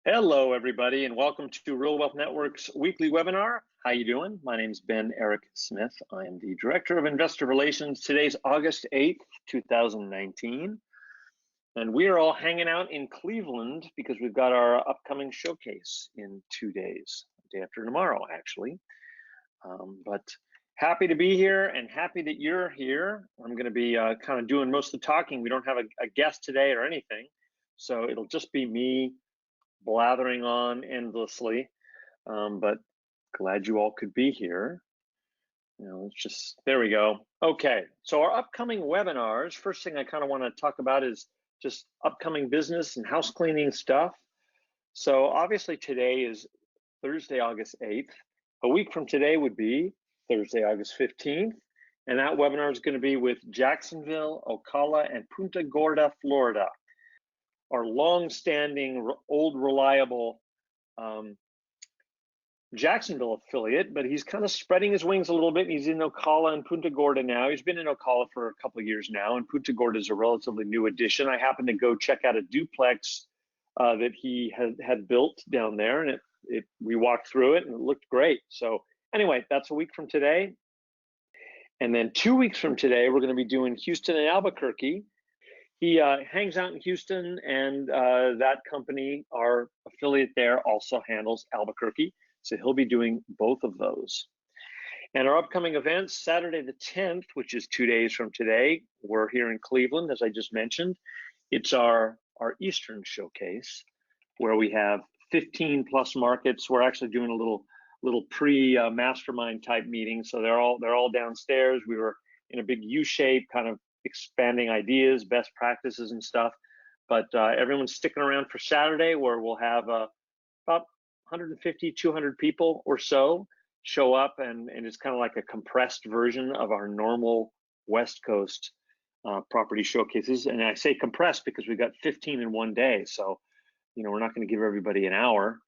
Hello, everybody, and welcome to Real Wealth Network's weekly webinar. How you doing? My name is Erik Smith. I am the Director of Investor Relations. Today's August 8th, 2019, and we are all hanging out in Cleveland because we've got our upcoming showcase in 2 days, the day after tomorrow, actually. But happy to be here and happy that you're here. I'm going to be kind of doing most of the talking. We don't have a guest today or anything, so it'll just be me blathering on endlessly, but glad you all could be here. There we go. Okay, so our upcoming webinars, first thing I kind of want to talk about is just upcoming business and house cleaning stuff. So obviously today is Thursday, August 8th. A week from today would be Thursday, August 15th, and that webinar is going to be with Jacksonville, Ocala, and Punta Gorda, Florida. Our long-standing, old, reliable Jacksonville affiliate, but he's kind of spreading his wings a little bit. He's in Ocala and Punta Gorda now. He's been in Ocala for a couple of years now, and Punta Gorda is a relatively new addition. I happened to go check out a duplex that he had built down there, and we walked through it, and it looked great. So anyway, that's a week from today. And then 2 weeks from today, we're going to be doing Houston and Albuquerque. He hangs out in Houston, and that company, our affiliate there, also handles Albuquerque. So he'll be doing both of those. And our upcoming events, Saturday the 10th, which is 2 days from today, we're here in Cleveland, as I just mentioned. It's our Eastern Showcase, where we have 15 plus markets. We're actually doing a little pre-mastermind type meeting. So they're all downstairs. We were in a big U shape, kind of expanding ideas, best practices and stuff. But everyone's sticking around for Saturday, where we'll have about 150, 200 people or so show up, and it's kind of like a compressed version of our normal West Coast property showcases. And I say compressed because we got 15 in one day. So, we're not going to give everybody an hour.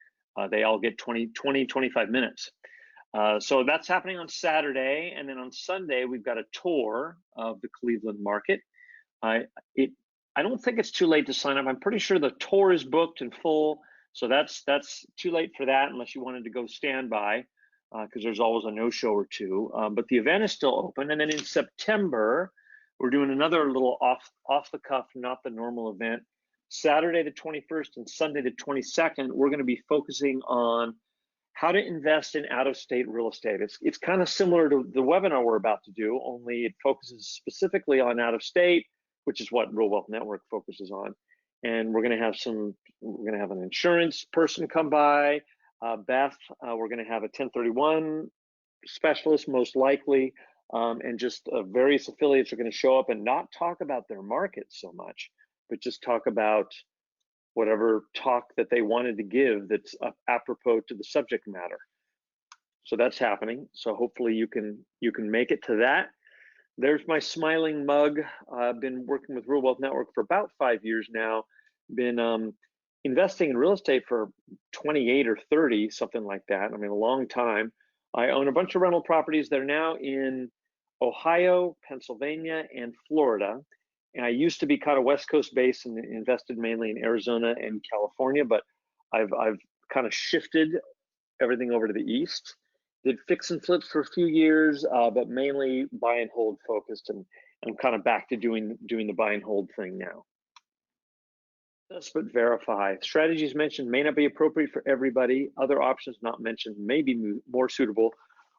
They all get 20, 25 minutes. So that's happening on Saturday, and then on Sunday we've got a tour of the Cleveland market. I don't think it's too late to sign up. I'm pretty sure the tour is booked in full, so that's too late for that unless you wanted to go standby, because there's always a no-show or two. But the event is still open, and then in September we're doing another little off the cuff, not the normal event. Saturday the 21st and Sunday the 22nd, we're going to be focusing on how to invest in out-of-state real estate. It's kind of similar to the webinar we're about to do, only it focuses specifically on out-of-state, which is what Real Wealth Network focuses on. And we're going to have an insurance person come by, Beth. We're going to have a 1031 specialist, most likely, and just various affiliates are going to show up and not talk about their market so much, but just talk about whatever talk that they wanted to give that's apropos to the subject matter. So that's happening. So hopefully you can make it to that. There's my smiling mug. I've been working with Real Wealth Network for about 5 years now. Been investing in real estate for 28 or 30, something like that. I mean, a long time. I own a bunch of rental properties that are now in Ohio, Pennsylvania, and Florida. And I used to be kind of West Coast based and invested mainly in Arizona and California, but I've kind of shifted everything over to the East. Did fix and flips for a few years, but mainly buy and hold focused, and I'm kind of back to doing the buy and hold thing now. But verify. Strategies mentioned may not be appropriate for everybody. Other options not mentioned may be more suitable,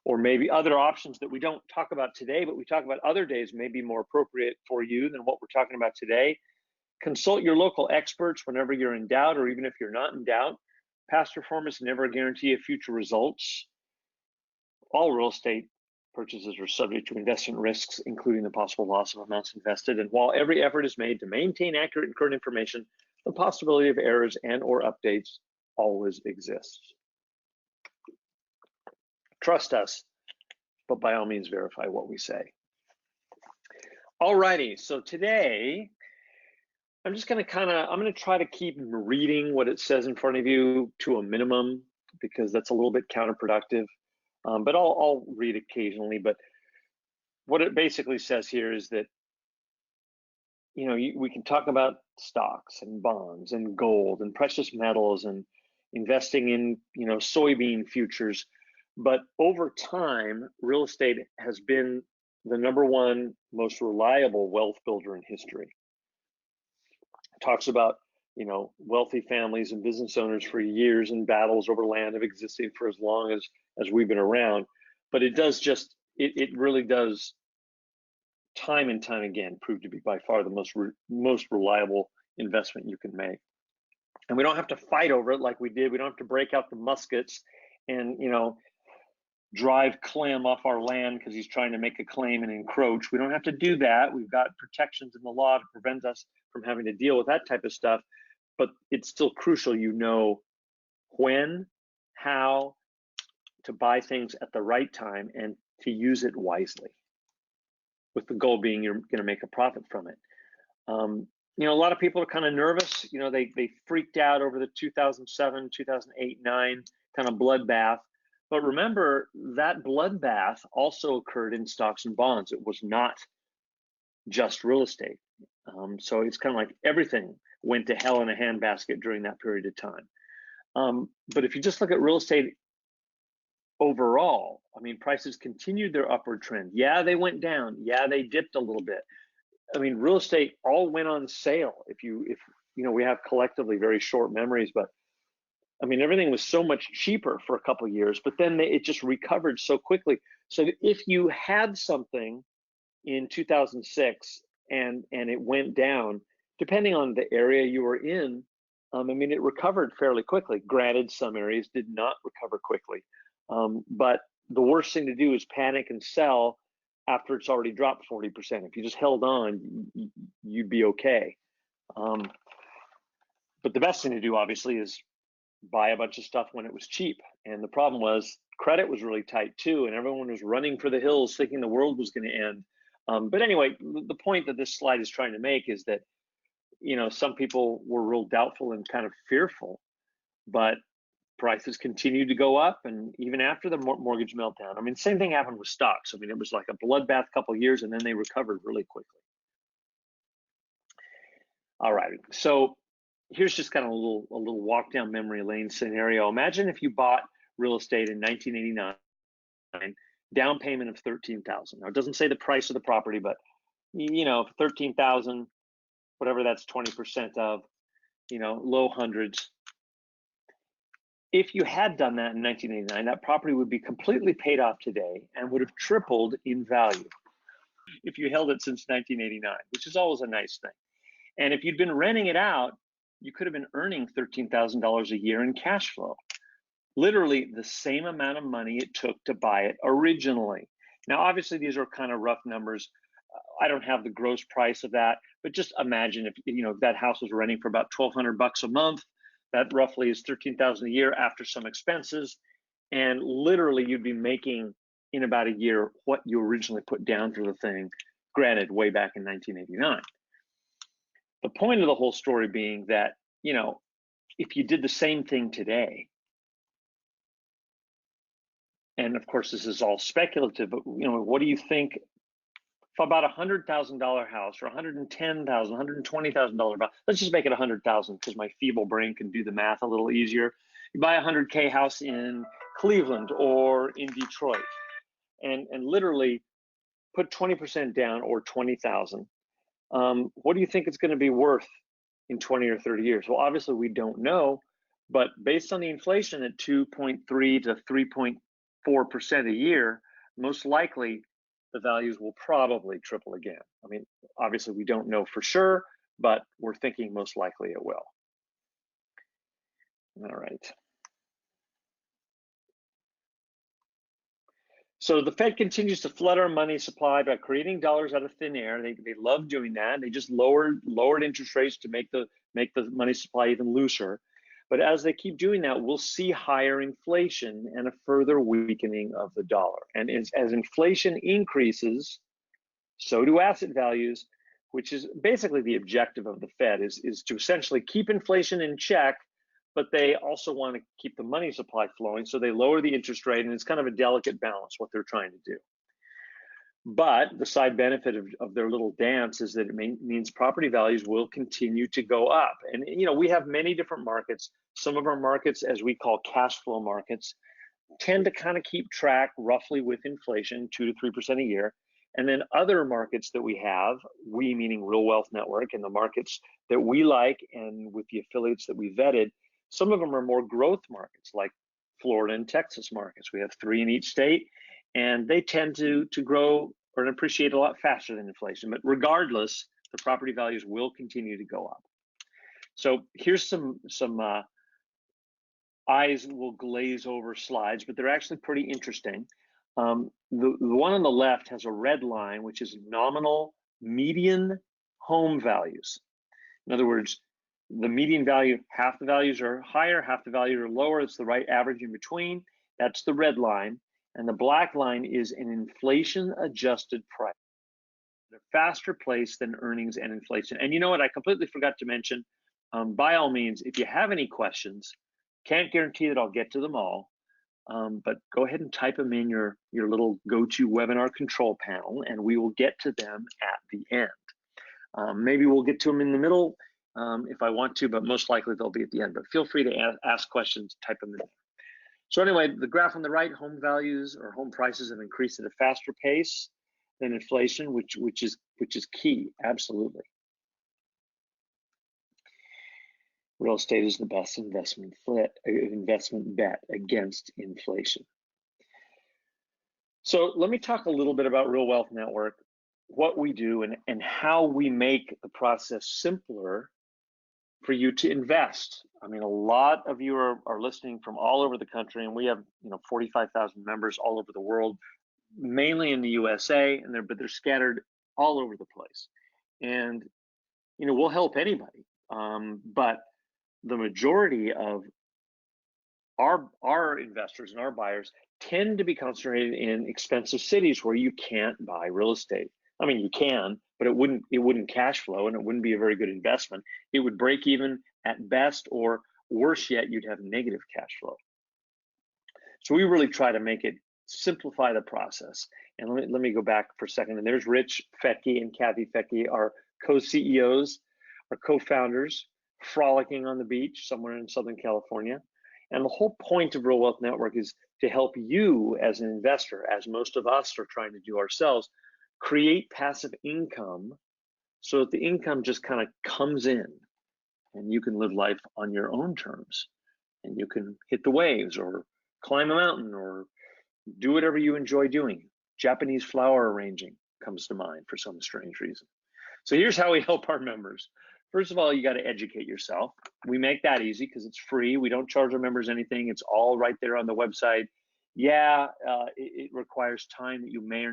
or maybe other options that we don't talk about today, but we talk about other days may be more appropriate for you than what we're talking about today. Consult your local experts whenever you're in doubt, or even if you're not in doubt. Past performance never guarantee of future results. All real estate purchases are subject to investment risks, including the possible loss of amounts invested. And while every effort is made to maintain accurate and current information, the possibility of errors and or updates always exists. Trust us, but by all means verify what we say. Alrighty, so today I'm just going to try to keep reading what it says in front of you to a minimum, because that's a little bit counterproductive. But I'll read occasionally. But what it basically says here is that, we can talk about stocks and bonds and gold and precious metals and investing in, soybean futures. But over time, real estate has been the #1 most reliable wealth builder in history. It talks about, wealthy families and business owners for years, and battles over land have existed for as long as we've been around. But it does it really does, time and time again, prove to be by far the most reliable investment you can make. And we don't have to fight over it like we did. We don't have to break out the muskets and, drive Clem off our land because he's trying to make a claim and encroach. We don't have to do that. We've got protections in the law to prevent us from having to deal with that type of stuff. But it's still crucial, when, how to buy things at the right time and to use it wisely, with the goal being you're going to make a profit from it. A lot of people are kind of nervous. They freaked out over the 2007, 2008, 9 kind of bloodbath. But remember, that bloodbath also occurred in stocks and bonds. It was not just real estate. So it's kind of like everything went to hell in a handbasket during that period of time. But if you just look at real estate overall, prices continued their upward trend. Yeah, they went down. Yeah, they dipped a little bit. Real estate all went on sale. If we have collectively very short memories, but everything was so much cheaper for a couple of years, but then it just recovered so quickly. So if you had something in 2006 and it went down, depending on the area you were in, it recovered fairly quickly. Granted, some areas did not recover quickly, but the worst thing to do is panic and sell after it's already dropped 40%. If you just held on, you'd be okay. But the best thing to do, obviously, is buy a bunch of stuff when it was cheap. And the problem was credit was really tight too, and everyone was running for the hills thinking the world was going to end. But anyway, the point that this slide is trying to make is that, some people were real doubtful and kind of fearful, but prices continued to go up, and even after the mortgage meltdown. Same thing happened with stocks. It was like a bloodbath couple of years, and then they recovered really quickly. All right, so here's just kind of a little walk down memory lane scenario. Imagine if you bought real estate in 1989, down payment of $13,000. Now, it doesn't say the price of the property, but $13,000, whatever that's 20% of, low hundreds. If you had done that in 1989, that property would be completely paid off today and would have tripled in value if you held it since 1989, which is always a nice thing. And if you'd been renting it out, you could have been earning $13,000 a year in cash flow. Literally the same amount of money it took to buy it originally. Now, obviously, these are kind of rough numbers. I don't have the gross price of that, but just imagine if that house was renting for about $1,200 a month. That roughly is $13,000 a year after some expenses, and literally you'd be making in about a year what you originally put down for the thing. Granted, way back in 1989. The point of the whole story being that, if you did the same thing today, and of course this is all speculative, but what do you think if about $100,000 house or $110,000, $120,000 house, let's just make it $100,000 because my feeble brain can do the math a little easier. You buy a $100K house in Cleveland or in Detroit, and literally put 20% down, or $20,000. What do you think it's going to be worth in 20 or 30 years? Well, obviously we don't know, but based on the inflation at 2.3 to 3.4% a year, most likely the values will probably triple again. Obviously we don't know for sure, but we're thinking most likely it will. All right. So the Fed continues to flood our money supply by creating dollars out of thin air. They love doing that. They just lowered interest rates to make the money supply even looser. But as they keep doing that, we'll see higher inflation and a further weakening of the dollar. And as inflation increases, so do asset values, which is basically the objective of the Fed, is to essentially keep inflation in check, but they also want to keep the money supply flowing, so they lower the interest rate, and it's kind of a delicate balance what they're trying to do. But the side benefit of their little dance is that it means property values will continue to go up. And we have many different markets. Some of our markets, as we call cash flow markets, tend to kind of keep track roughly with inflation, 2 to 3% a year. And then other markets that we have, we meaning Real Wealth Network, and the markets that we like, and with the affiliates that we vetted, some of them are more growth markets, like Florida and Texas markets. We have 3 in each state, and they tend to grow or appreciate a lot faster than inflation. But regardless, the property values will continue to go up. So here's some eyes will glaze over slides, but they're actually pretty interesting. The one on the left has a red line, which is nominal median home values. In other words, the median value, half the values are higher, half the values are lower. It's the right average in between. That's the red line. And the black line is an inflation-adjusted price, a faster place than earnings and inflation. And you know what? I completely forgot to mention, by all means, if you have any questions, can't guarantee that I'll get to them all, but go ahead and type them in your little go-to webinar control panel, and we will get to them at the end. Maybe we'll get to them in the middle if I want to, but most likely they'll be at the end. But feel free to ask questions, type them in. So anyway, the graph on the right, home values or home prices have increased at a faster pace than inflation, which is key, absolutely. Real estate is the best investment bet against inflation. So let me talk a little bit about Real Wealth Network, what we do, and how we make the process simpler for you to invest. I mean, a lot of you are listening from all over the country, and we have 45,000 members all over the world, mainly in the USA, but they're scattered all over the place. And we'll help anybody, but the majority of our investors and our buyers tend to be concentrated in expensive cities where you can't buy real estate. I mean, you can, but it wouldn't cash flow, and it wouldn't be a very good investment. It would break even at best, or worse yet, you'd have negative cash flow. So we really try to make it simplify the process. And let me go back for a second. And there's Rich Fettke and Kathy Fettke, our co-CEOs, our co-founders, frolicking on the beach somewhere in Southern California. And the whole point of Real Wealth Network is to help you as an investor, as most of us are trying to do ourselves, create passive income so that the income just kind of comes in and you can live life on your own terms, and you can hit the waves or climb a mountain or do whatever you enjoy doing. Japanese flower arranging comes to mind for some strange reason. So here's how we help our members. First of all, you got to educate yourself. We make that easy because it's free. We don't charge our members anything. It's all right there on the website. Yeah, it requires time that you may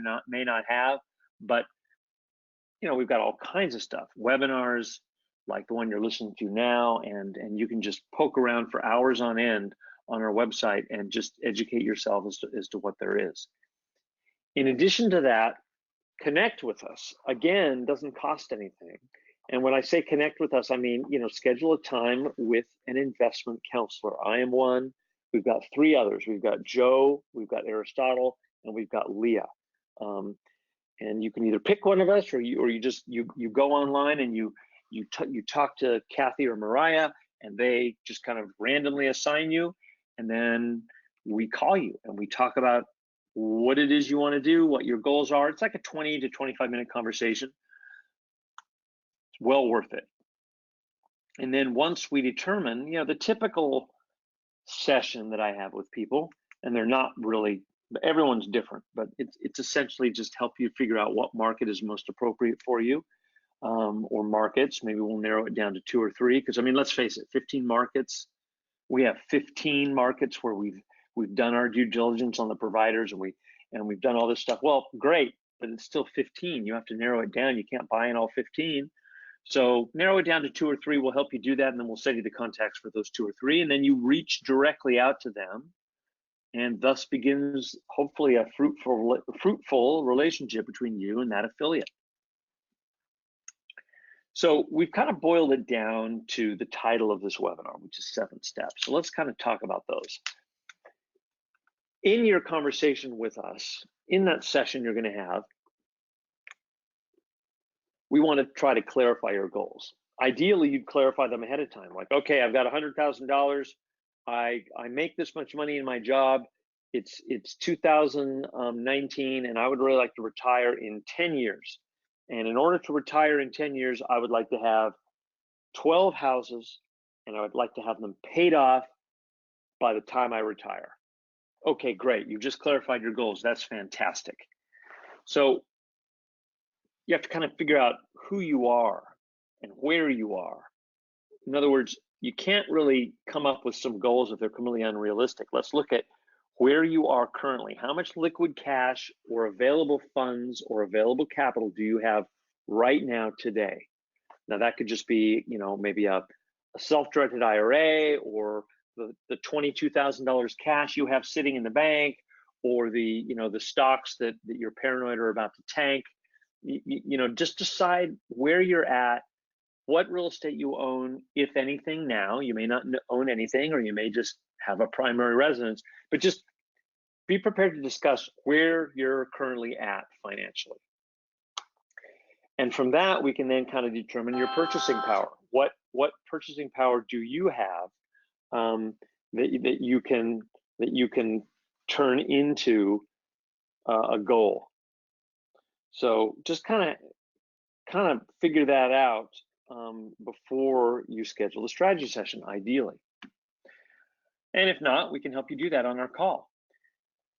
not have, but we've got all kinds of stuff, webinars like the one you're listening to now, and you can just poke around for hours on end on our website and just educate yourself as to what there is. In addition to that, connect with us. Again, doesn't cost anything. And when I say connect with us, I mean, schedule a time with an investment counselor. I am one. We've got 3 others. We've got Joe, we've got Aristotle, and we've got Leah. And you can either pick one of us, or you go online and you talk to Kathy or Mariah, and they just kind of randomly assign you, and then we call you and we talk about what it is you want to do, what your goals are. It's like a 20 to 25-minute conversation. It's well worth it. And then once we determine, the typical session that I have with people, and they're not really, everyone's different, but it's essentially just help you figure out what market is most appropriate for you, or markets. Maybe we'll narrow it down to 2 or 3, because I mean, let's face it, 15 markets. We have 15 markets where we've done our due diligence on the providers, and we've done all this stuff. Well, great, but it's still 15. You have to narrow it down. You can't buy in all 15. So narrow it down to 2 or 3. We'll help you do that, and then we'll send you the contacts for those 2 or 3, and then you reach directly out to them, and thus begins hopefully a fruitful relationship between you and that affiliate. So we've kind of boiled it down to the title of this webinar, which is 7 steps. So let's kind of talk about those. In your conversation with us, in that session you're going to have, we want to try to clarify your goals. Ideally, you'd clarify them ahead of time. Like, okay, I've got $100,000. I make this much money in my job. It's 2019, and I would really like to retire in 10 years. And in order to retire in 10 years, I would like to have 12 houses, and I would like to have them paid off by the time I retire. Okay, great. You just clarified your goals. That's fantastic. So you have to kind of figure out who you are and where you are. In other words, you can't really come up with some goals if they're completely unrealistic. Let's look at where you are currently. How much liquid cash or available funds or available capital do you have right now today? Now that could just be, maybe a self-directed IRA, or the $22,000 cash you have sitting in the bank, or the stocks that you're paranoid are about to tank. Just decide where you're at, what real estate you own, if anything. Now you may not own anything, or you may just have a primary residence, but just be prepared to discuss where you're currently at financially. And from that, we can then kind of determine your purchasing power. What purchasing power do you have that you can turn into a goal? So just kind of figure that out before you schedule a strategy session, ideally. And if not, we can help you do that on our call.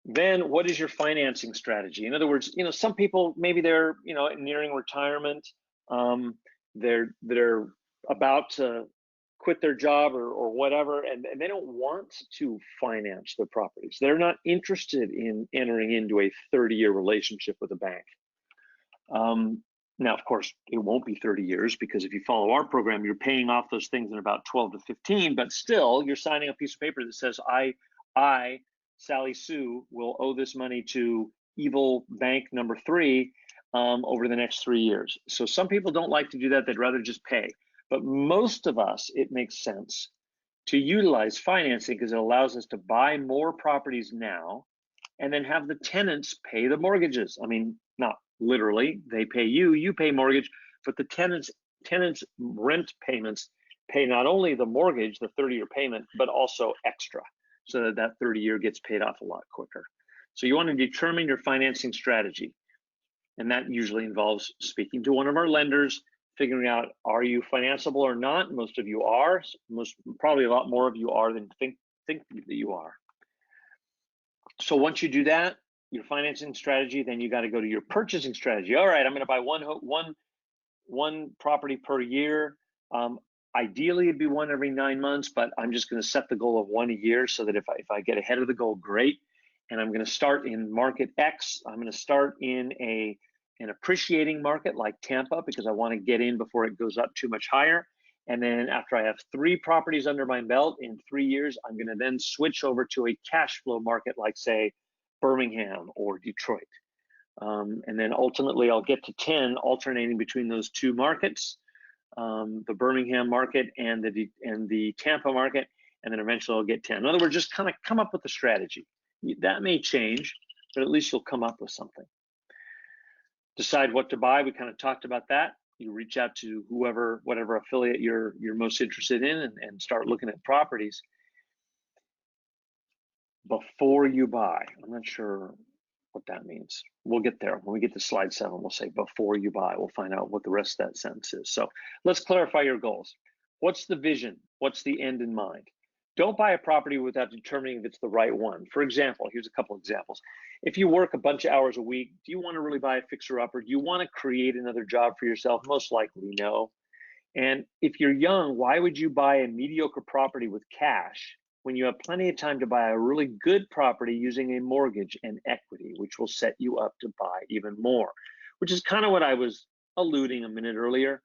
Then what is your financing strategy? In other words, some people, maybe they're, nearing retirement, they're about to quit their job or whatever, and they don't want to finance their properties. They're not interested in entering into a 30-year relationship with a bank. Now, of course, it won't be 30 years, because if you follow our program, you're paying off those things in about 12 to 15, but still you're signing a piece of paper that says, I, Sally Sue, will owe this money to evil bank number 3 over the next 3 years. So some people don't like to do that. They'd rather just pay. But most of us, it makes sense to utilize financing because it allows us to buy more properties now and then have the tenants pay the mortgages. I mean, not literally, they pay you, you pay mortgage, but the tenants rent payments pay not only the mortgage, the 30-year payment, but also extra, so that 30-year gets paid off a lot quicker. So you want to determine your financing strategy. And that usually involves speaking to one of our lenders, figuring out, are you financeable or not? Most of you are. Probably a lot more of you are than think that you are. So once you do that, your financing strategy, then you got to go to your purchasing strategy. All right, I'm going to buy one property per year. Ideally, it'd be one every 9 months, but I'm just going to set the goal of one a year, so that if I get ahead of the goal, great. And I'm going to start in market X. I'm going to start in an appreciating market like Tampa, because I want to get in before it goes up too much higher. And then after I have 3 properties under my belt in 3 years, I'm going to then switch over to a cash flow market like, say, Birmingham or Detroit. And then ultimately I'll get to 10, alternating between those 2 markets, the Birmingham market and the Tampa market, and then eventually I'll get 10. In other words, just kind of come up with a strategy. That may change, but at least you'll come up with something. Decide what to buy. We kind of talked about that. You reach out to whatever affiliate you're most interested in, and start looking at properties before you buy. I'm not sure what that means. We'll get there. When we get to slide 7, we'll say before you buy. We'll find out what the rest of that sentence is. So let's clarify your goals. What's the vision? What's the end in mind? Don't buy a property without determining if it's the right one. For example, here's a couple examples. If you work a bunch of hours a week, do you want to really buy a fixer-upper? Do you want to create another job for yourself? Most likely, no. And if you're young, why would you buy a mediocre property with cash when you have plenty of time to buy a really good property using a mortgage and equity, which will set you up to buy even more, which is kind of what I was alluding a minute earlier.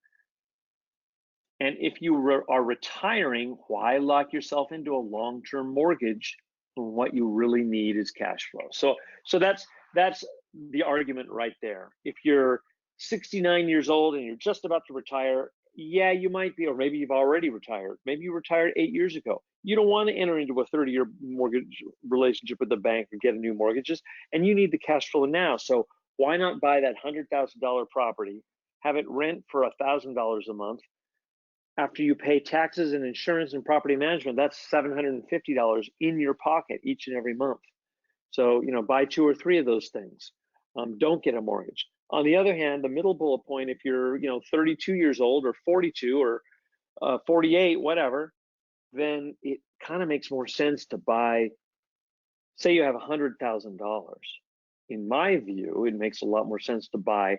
And if you are retiring, why lock yourself into a long-term mortgage when what you really need is cash flow? So that's the argument right there. If you're 69 years old and you're just about to retire, yeah, you might be, or maybe you've already retired. Maybe you retired 8 years ago. You don't want to enter into a 30-year mortgage relationship with the bank or get a new mortgage, and you need the cash flow now. So why not buy that $100,000 property have it rent for $1,000 a month. After you pay taxes and insurance and property management, that's $750 in your pocket each and every month. So, buy 2 or 3 of those things. Don't get a mortgage. On the other hand, the middle bullet point, if you're, 32 years old or 42 or 48, whatever, then it kind of makes more sense to buy, say you have $100,000. In my view, it makes a lot more sense to buy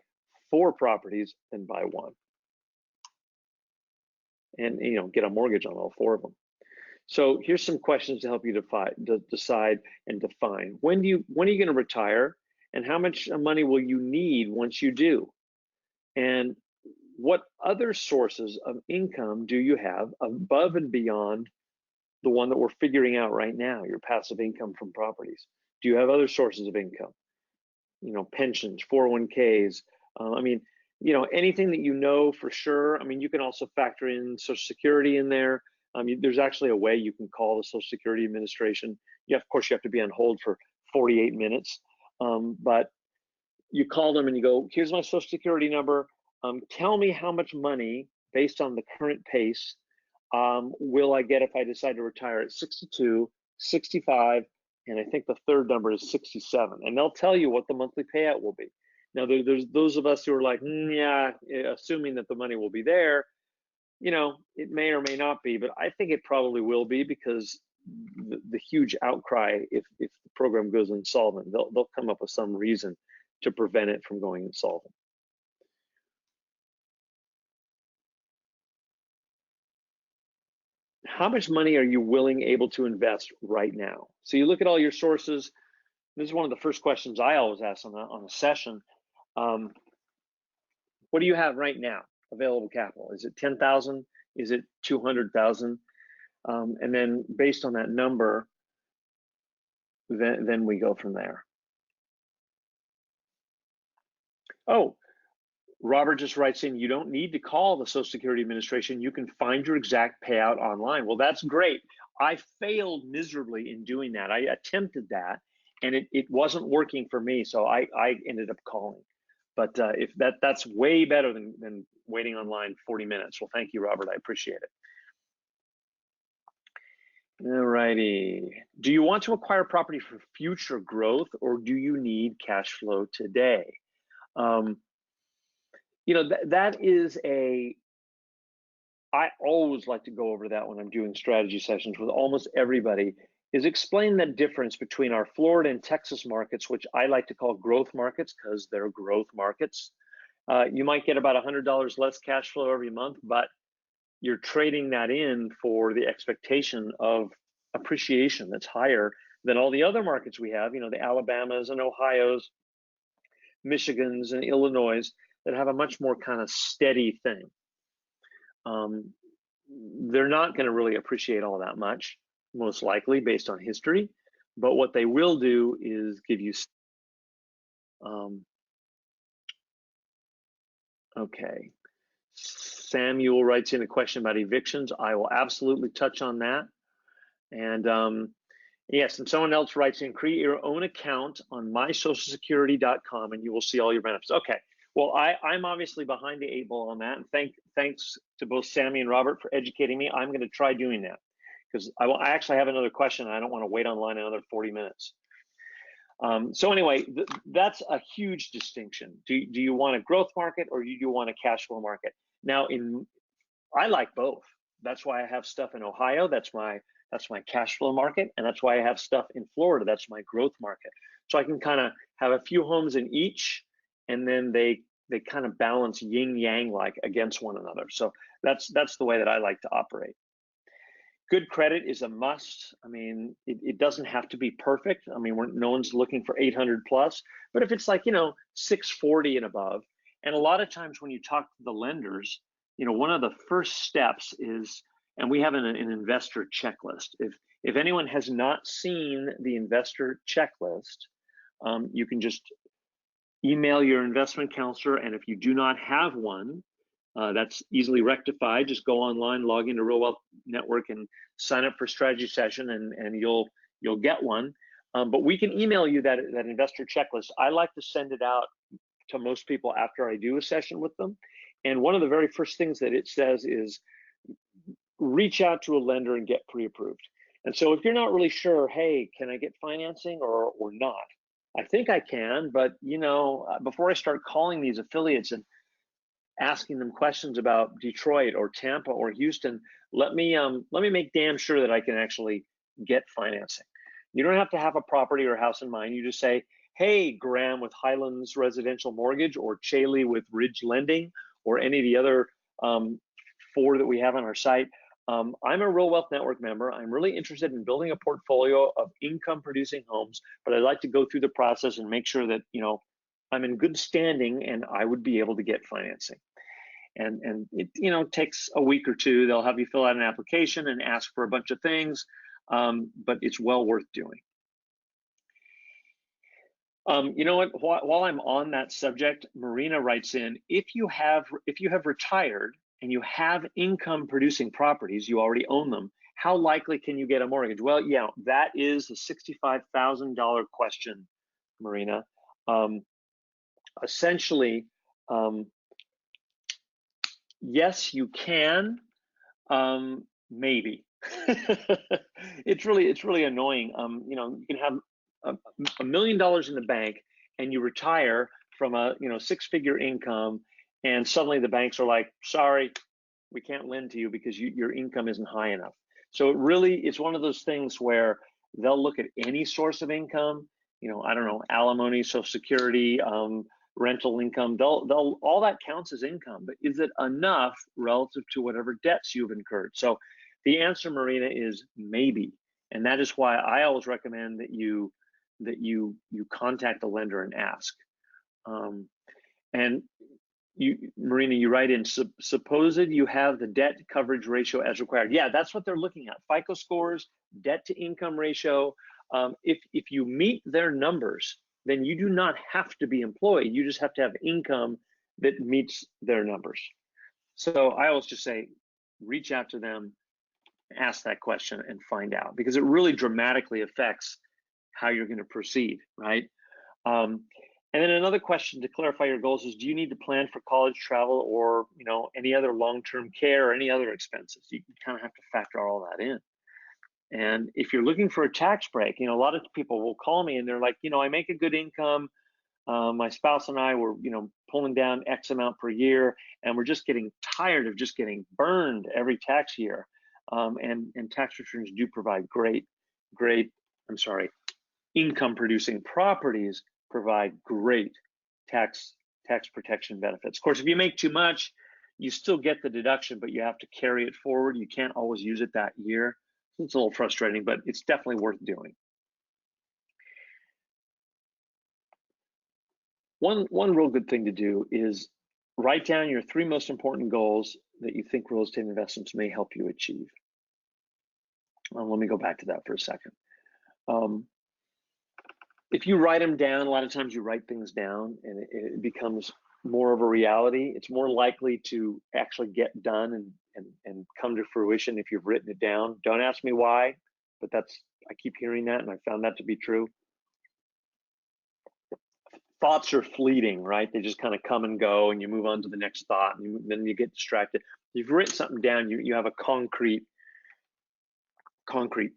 4 properties than buy 1. And, get a mortgage on all 4 of them. So here's some questions to help you decide and define. When are you going to retire, and how much money will you need once you do? And what other sources of income do you have above and beyond the one that we're figuring out right now, your passive income from properties? Do you have other sources of income? Pensions, 401ks, anything that you know for sure. You can also factor in Social Security in there. There's actually a way you can call the Social Security Administration. Of course, you have to be on hold for 48 minutes. But you call them and you go, here's my Social Security number. Tell me how much money, based on the current pace, will I get if I decide to retire at 62, 65, and I think the third number is 67. And they'll tell you what the monthly payout will be. Now, there's those of us who are like, yeah, assuming that the money will be there. It may or may not be, but I think it probably will be, because the huge outcry if the program goes insolvent, they'll come up with some reason to prevent it from going insolvent. How much money are you able to invest right now? So you look at all your sources. This is one of the first questions I always ask on a session. What do you have right now? Available capital? Is it 10,000? Is it 200,000? And then based on that number, then we go from there. Oh, Robert just writes in, you don't need to call the Social Security Administration. You can find your exact payout online. Well, that's great. I failed miserably in doing that. I attempted that, and it wasn't working for me, so I ended up calling. But if that's way better than waiting online 40 minutes. Well, thank you, Robert. I appreciate it. All righty. Do you want to acquire property for future growth, or do you need cash flow today? That is I always like to go over that when I'm doing strategy sessions with almost everybody, is explain the difference between our Florida and Texas markets, which I like to call growth markets because they're growth markets. You might get about $100 less cash flow every month, but you're trading that in for the expectation of appreciation that's higher than all the other markets we have, the Alabamas and Ohio's, Michigans and Illinois, that have a much more kind of steady thing. They're not going to really appreciate all that much, most likely, based on history. But what they will do is give you. Okay. Samuel writes in a question about evictions. I will absolutely touch on that. And yes, and someone else writes in, create your own account on mysocialsecurity.com and you will see all your benefits. Okay. Well, I'm obviously behind the 8 ball on that, and thanks to both Sammy and Robert for educating me. I'm going to try doing that, because I actually have another question, and I don't want to wait online another 40 minutes. So anyway, that's a huge distinction. Do you want a growth market, or do you want a cash flow market? Now, I like both. That's why I have stuff in Ohio. That's my cash flow market, and that's why I have stuff in Florida. That's my growth market. So I can kind of have a few homes in each, and then they kind of balance yin yang like against one another. So that's the way that I like to operate. Good credit is a must. It doesn't have to be perfect. No one's looking for 800 plus, but if it's like 640 and above, and a lot of times when you talk to the lenders, one of the first steps is, and we have an investor checklist. If anyone has not seen the investor checklist, you can just email your investment counselor, and if you do not have one, that's easily rectified. Just go online, log into Real Wealth Network, and sign up for strategy session, and you'll get one. But we can email you that investor checklist. I like to send it out to most people after I do a session with them. And one of the very first things that it says is reach out to a lender and get pre-approved. And so if you're not really sure, hey, can I get financing or not? I think I can, but before I start calling these affiliates and asking them questions about Detroit or Tampa or Houston, let me make damn sure that I can actually get financing. You don't have to have a property or a house in mind. You just say, hey, Graham with Highlands Residential Mortgage, or Chaley with Ridge Lending, or any of the other 4 that we have on our site. I'm a Real Wealth Network member. I'm really interested in building a portfolio of income producing homes, but I'd like to go through the process and make sure that I'm in good standing and I would be able to get financing. And it takes a week or 2. They'll have you fill out an application and ask for a bunch of things, but it's well worth doing. You know what? While I'm on that subject, Marina writes in, if you have retired and you have income producing properties, you already own them, how likely can you get a mortgage? Well, yeah, that is a $65,000 question, Marina. Essentially, yes, you can, maybe. It's really annoying. You can have $1 million in the bank and you retire from a 6-figure income, and suddenly the banks are like, sorry, we can't lend to you because your income isn't high enough. So it's one of those things where they'll look at any source of income, I don't know, alimony, Social Security, rental income, they'll all that counts as income, but is it enough relative to whatever debts you've incurred? So the answer, Marina, is maybe, and that is why I always recommend that you contact a lender and ask. And Marina, you write in, supposed you have the debt coverage ratio as required. Yeah, that's what they're looking at. FICO scores, debt to income ratio. If you meet their numbers, then you do not have to be employed. You just have to have income that meets their numbers. So I always just say, reach out to them, ask that question and find out, because it really dramatically affects how you're going to proceed, right? And then another question to clarify your goals is, do you need to plan for college travel or any other long-term care or any other expenses? You kind of have to factor all that in. And if you're looking for a tax break, a lot of people will call me and they're like, I make a good income. My spouse and I were, pulling down X amount per year, and we're just getting tired of just getting burned every tax year. And tax returns do provide income producing properties provide great tax protection benefits. Of course, if you make too much, you still get the deduction, but you have to carry it forward. You can't always use it that year. It's a little frustrating, but it's definitely worth doing. One real good thing to do is write down your 3 most important goals that you think real estate investments may help you achieve. Let me go back to that for a second. If you write them down, a lot of times you write things down and it becomes more of a reality. It's more likely to actually get done and come to fruition if you've written it down. Don't ask me why, but I keep hearing that, and I found that to be true. Thoughts are fleeting, right? They just kind of come and go, and you move on to the next thought, and then you get distracted. If you've written something down, you have a concrete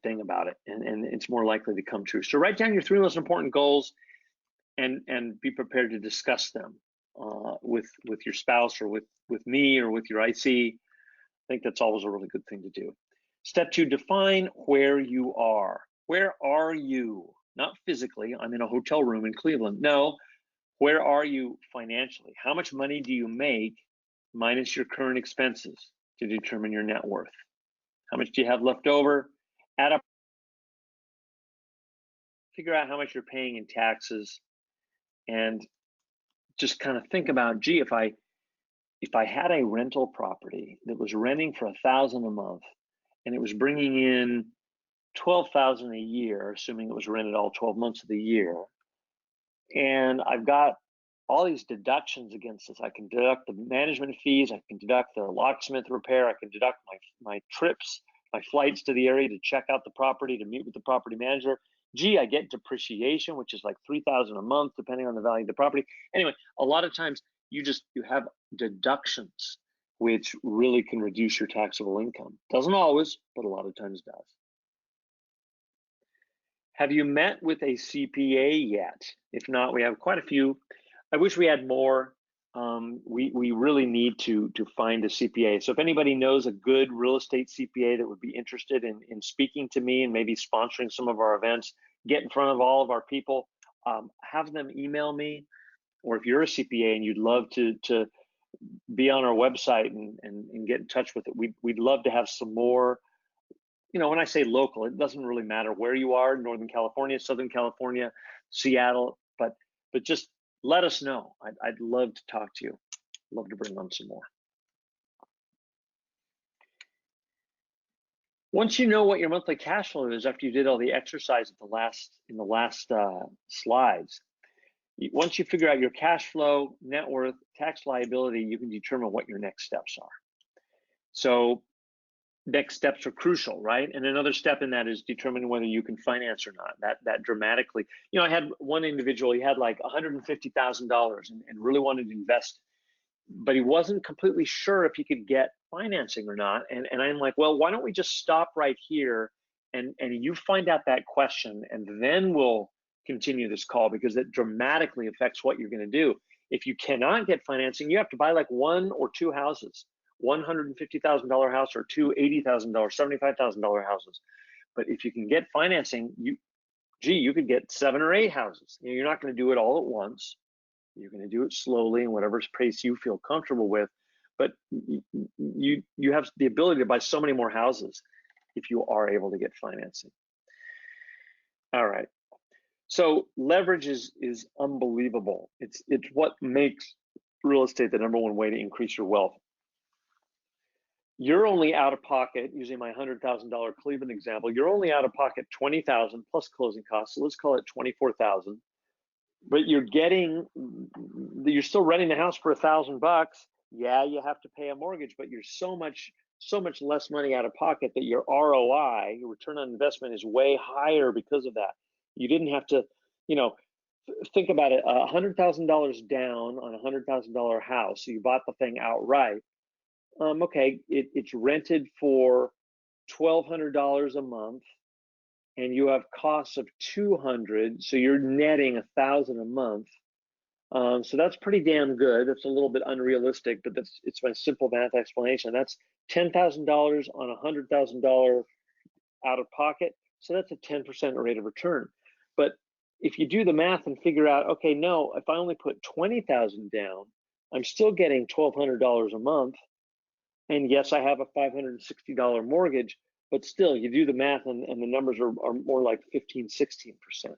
thing about it, and it's more likely to come true. So write down your 3 most important goals and be prepared to discuss them with your spouse or with me or with your IC. I think that's always a really good thing to do. Step 2, define where you are. Where are you? Not physically, I'm in a hotel room in Cleveland. No, where are you financially? How much money do you make minus your current expenses to determine your net worth? How much do you have left over? Add up, figure out how much you're paying in taxes, and just kind of think about, gee, if I had a rental property that was renting for $1,000 a month and it was bringing in $12,000 a year, assuming it was rented all 12 months of the year, and I've got all these deductions against this. I can deduct the management fees, I can deduct the locksmith repair, I can deduct my trips my flights to the area to check out the property, to meet with the property manager. Gee, I get depreciation, which is like $3,000 a month, depending on the value of the property. Anyway, a lot of times you have deductions, which really can reduce your taxable income. Doesn't always, but a lot of times does. Have you met with a CPA yet? If not, we have quite a few. I wish we had more. We really need to find a CPA. So if anybody knows a good real estate CPA that would be interested in speaking to me and maybe sponsoring some of our events, get in front of all of our people, have them email me. Or if you're a CPA and you'd love to be on our website and get in touch with it, we'd love to have some more. You know, when I say local, it doesn't really matter where you are, Northern California, Southern California, Seattle, but just let us know. I'd love to talk to you. Love to bring on some more. Once you know what your monthly cash flow is after you did all the exercise in the last slides, once you figure out your cash flow, net worth, tax liability, you can determine what your next steps are. So next steps are crucial, right? And another step in that is determining whether you can finance or not. That dramatically, you know, I had one individual, he had like $150,000 and really wanted to invest, but he wasn't completely sure if he could get financing or not. And I'm like, well, why don't we just stop right here and you find out that question, and then we'll continue this call, because it dramatically affects what you're going to do. If you cannot get financing, you have to buy like one or two houses. $150,000 house or two $80,000, $75,000 houses. But if you can get financing, you could get 7 or 8 houses. You know, you're not going to do it all at once. You're going to do it slowly in whatever pace you feel comfortable with. But you have the ability to buy so many more houses if you are able to get financing. All right. So leverage is unbelievable. It's what makes real estate the #1 way to increase your wealth. You're only out of pocket, using my $100,000 Cleveland example, you're only out of pocket $20,000 plus closing costs. So let's call it $24,000. But you're still renting the house for $1,000. Yeah, you have to pay a mortgage, but you're so much less money out of pocket that your ROI, your return on investment, is way higher because of that. You didn't have to, you know, think about it, $100,000 down on a $100,000 house. So you bought the thing outright. Okay, it's rented for $1,200 a month, and you have costs of $200, so you're netting $1,000 a month. So that's pretty damn good. That's a little bit unrealistic, but it's my simple math explanation. That's $10,000 on a $100,000 out of pocket, so that's a 10% rate of return. But if you do the math and figure out, okay, no, if I only put $20,000 down, I'm still getting $1,200 a month. And yes, I have a $560 mortgage, but still, you do the math and the numbers are more like 15, 16%.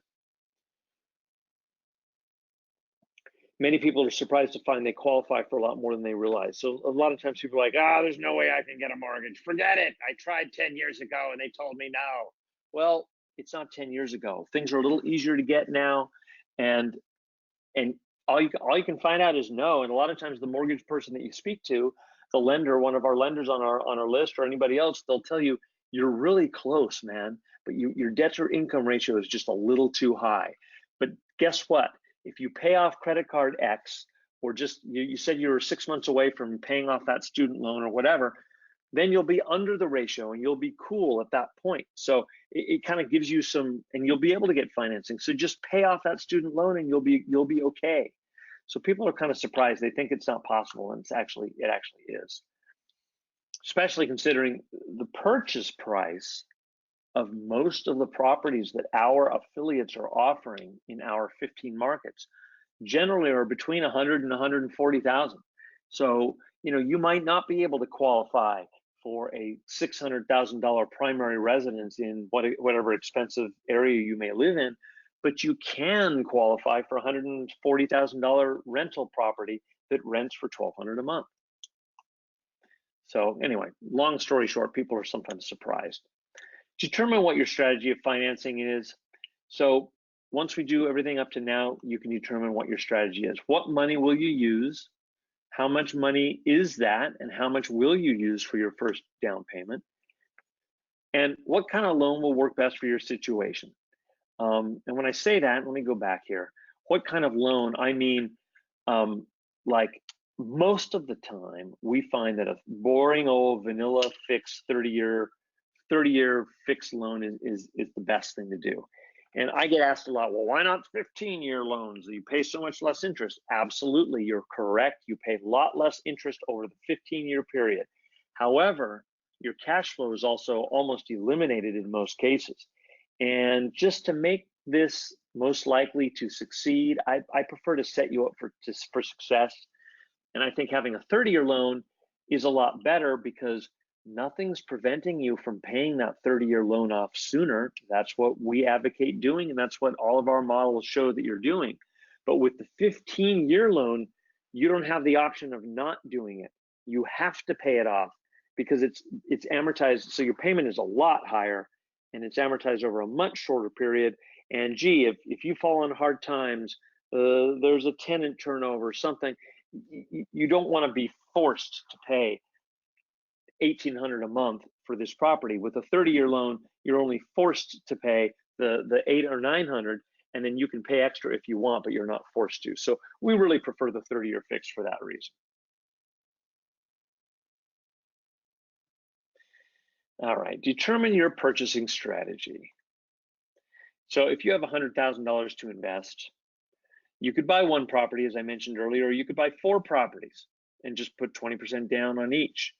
Many people are surprised to find they qualify for a lot more than they realize. So a lot of times people are like, there's no way I can get a mortgage. Forget it. I tried 10 years ago and they told me no. Well, it's not 10 years ago. Things are a little easier to get now. And all you can find out is no. And a lot of times the mortgage person that you speak to, the lender, one of our lenders on our list, or anybody else, they'll tell you, you're really close, man, but your debt to income ratio is just a little too high. But guess what? If you pay off credit card X, or just you said you were 6 months away from paying off that student loan or whatever, then you'll be under the ratio and you'll be cool at that point. So it kind of gives you some, and you'll be able to get financing. So just pay off that student loan and you'll be okay. So people are kind of surprised. They think it's not possible, and it actually is. Especially considering the purchase price of most of the properties that our affiliates are offering in our 15 markets generally are between 100 and 140,000. So, you know, you might not be able to qualify for a $600,000 primary residence in whatever expensive area you may live in, but you can qualify for a $140,000 rental property that rents for $1,200 a month. So anyway, long story short, people are sometimes surprised. Determine what your strategy of financing is. So once we do everything up to now, you can determine what your strategy is. What money will you use? How much money is that? And how much will you use for your first down payment? And what kind of loan will work best for your situation? And when I say that, let me go back here. What kind of loan? I mean, like most of the time, we find that a boring old vanilla fixed 30-year fixed loan is the best thing to do. And I get asked a lot, well, why not 15-year loans? You pay so much less interest. Absolutely, you're correct. You pay a lot less interest over the 15-year period. However, your cash flow is also almost eliminated in most cases. And just to make this most likely to succeed, I prefer to set you up for success. And I think having a 30-year loan is a lot better because nothing's preventing you from paying that 30-year loan off sooner. That's what we advocate doing, and that's what all of our models show that you're doing. But with the 15-year loan, you don't have the option of not doing it. You have to pay it off because it's amortized, so your payment is a lot higher, and it's amortized over a much shorter period. And gee, if you fall on hard times, there's a tenant turnover, something, you don't want to be forced to pay $1,800 a month for this property. With a 30-year loan, you're only forced to pay the $800 or $900, and then you can pay extra if you want, but you're not forced to. So we really prefer the 30-year fix for that reason. All right, determine your purchasing strategy. So if you have $100,000 to invest, you could buy one property, as I mentioned earlier, or you could buy 4 properties and just put 20% down on each.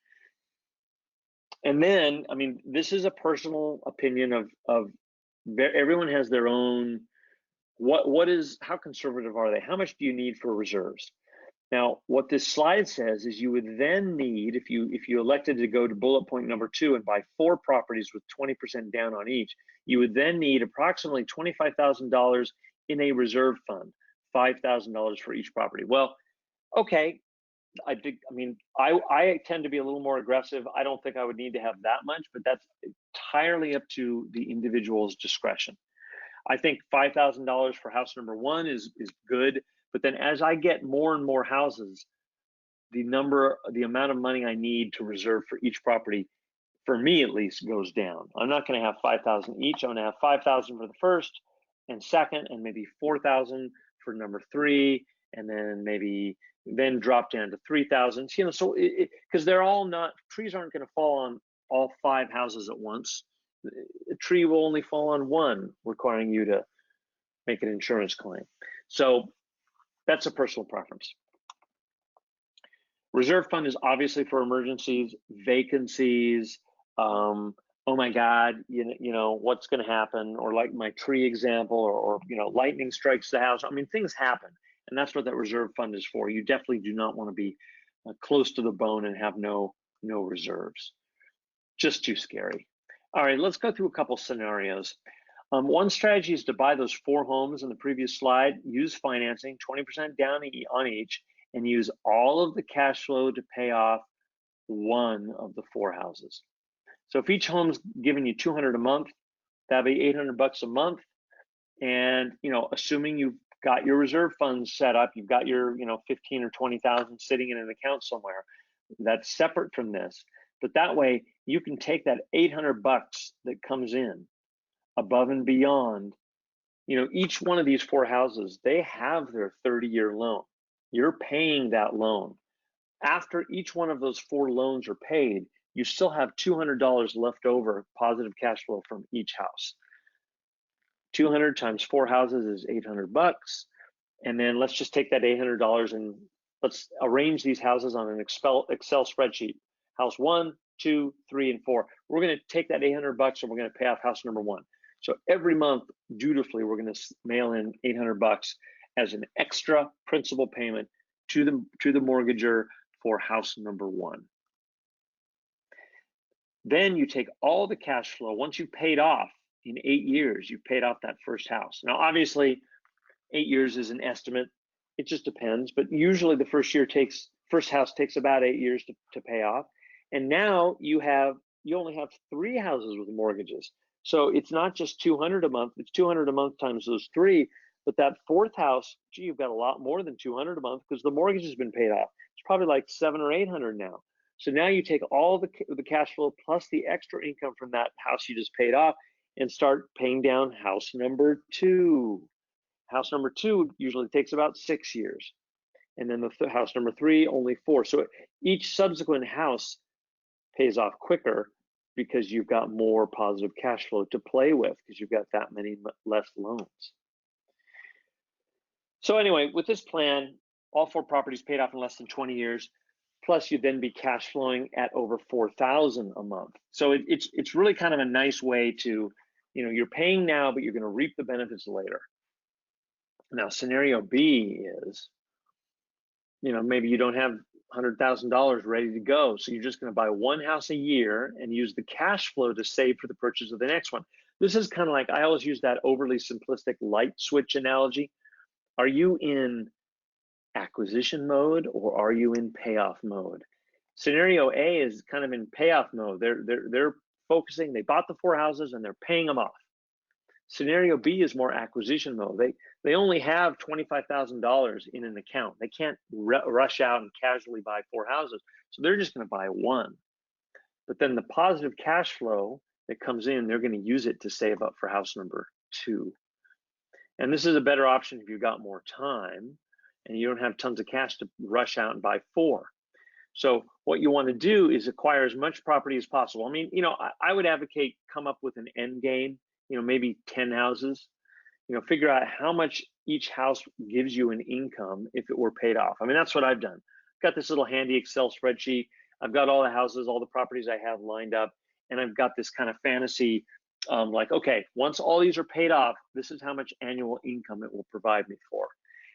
And then, I mean, this is a personal opinion of everyone has their own, how conservative are they? How much do you need for reserves? Now, what this slide says is you would then need, if you elected to go to bullet point number 2 and buy 4 properties with 20% down on each, you would then need approximately $25,000 in a reserve fund, $5,000 for each property. Well, okay, I tend to be a little more aggressive. I don't think I would need to have that much, but that's entirely up to the individual's discretion. I think $5,000 for house number 1 is good, but then as I get more and more houses, the amount of money I need to reserve for each property, for me at least, goes down. I'm not going to have 5,000 each. I'm going to have 5,000 for the first and second, and maybe 4,000 for number 3, and then drop down to 3,000. You know, so because they're all not, trees aren't going to fall on all 5 houses at once. A tree will only fall on 1, requiring you to make an insurance claim. So that's a personal preference. Reserve fund is obviously for emergencies, vacancies, oh my God, you know what's going to happen, or like my tree example, or you know, lightning strikes the house. I mean, things happen, and that's what that reserve fund is for. You definitely do not want to be close to the bone and have no reserves. Just too scary. All right, let's go through a couple scenarios. One strategy is to buy those 4 homes in the previous slide, use financing, 20% down on each, and use all of the cash flow to pay off 1 of the 4 houses. So if each home's giving you $200 a month, that'd be $800 a month. And you know, assuming you've got your reserve funds set up, you've got your 15 or 20,000 sitting in an account somewhere, that's separate from this. But that way you can take that $800 that comes in above and beyond. You know, each one of these 4 houses, they have their 30-year loan. You're paying that loan. After each one of those 4 loans are paid, you still have $200 left over, positive cash flow from each house. 200 times 4 houses is $800. And then let's just take that $800 and let's arrange these houses on an Excel spreadsheet. House 1, 2, 3, and 4. We're going to take that $800 and we're going to pay off house number 1. So every month, dutifully, we're going to mail in $800 as an extra principal payment to the mortgager for house number 1. Then you take all the cash flow. Once you've paid off in 8 years, you've paid off that first house. Now, obviously, 8 years is an estimate. It just depends. But usually the first house takes about 8 years to pay off. And now you only have 3 houses with mortgages. So it's not just $200 a month. It's $200 a month times those 3. But that 4th house, gee, you've got a lot more than $200 a month because the mortgage has been paid off. It's probably like $700 or $800 now. So now you take all the cash flow plus the extra income from that house you just paid off and start paying down house number 2. House number 2 usually takes about 6 years. And then the house number 3, only 4. So each subsequent house pays off quicker because you've got more positive cash flow to play with because you've got that many less loans. So anyway, with this plan, all 4 properties paid off in less than 20 years, plus you'd then be cash flowing at over $4,000 a month. So it's really kind of a nice way to, you're paying now, but you're going to reap the benefits later. Now, scenario B is, maybe you don't have $100,000 ready to go. So you're just going to buy 1 house a year and use the cash flow to save for the purchase of the next one. This is kind of like, I always use that overly simplistic light switch analogy. Are you in acquisition mode or are you in payoff mode? Scenario A is kind of in payoff mode. They're focusing, they bought the 4 houses and they're paying them off. Scenario B is more acquisition mode. They only have $25,000 in an account. They can't rush out and casually buy 4 houses. So they're just going to buy 1. But then the positive cash flow that comes in, they're going to use it to save up for house number 2. And this is a better option if you've got more time and you don't have tons of cash to rush out and buy 4. So what you want to do is acquire as much property as possible. I mean, I would advocate come up with an end game, maybe 10 houses, figure out how much each house gives you in income if it were paid off. I mean, that's what I've done. I've got this little handy Excel spreadsheet. I've got all the houses, all the properties I have lined up, and I've got this kind of fantasy, like, okay, once all these are paid off, this is how much annual income it will provide me for.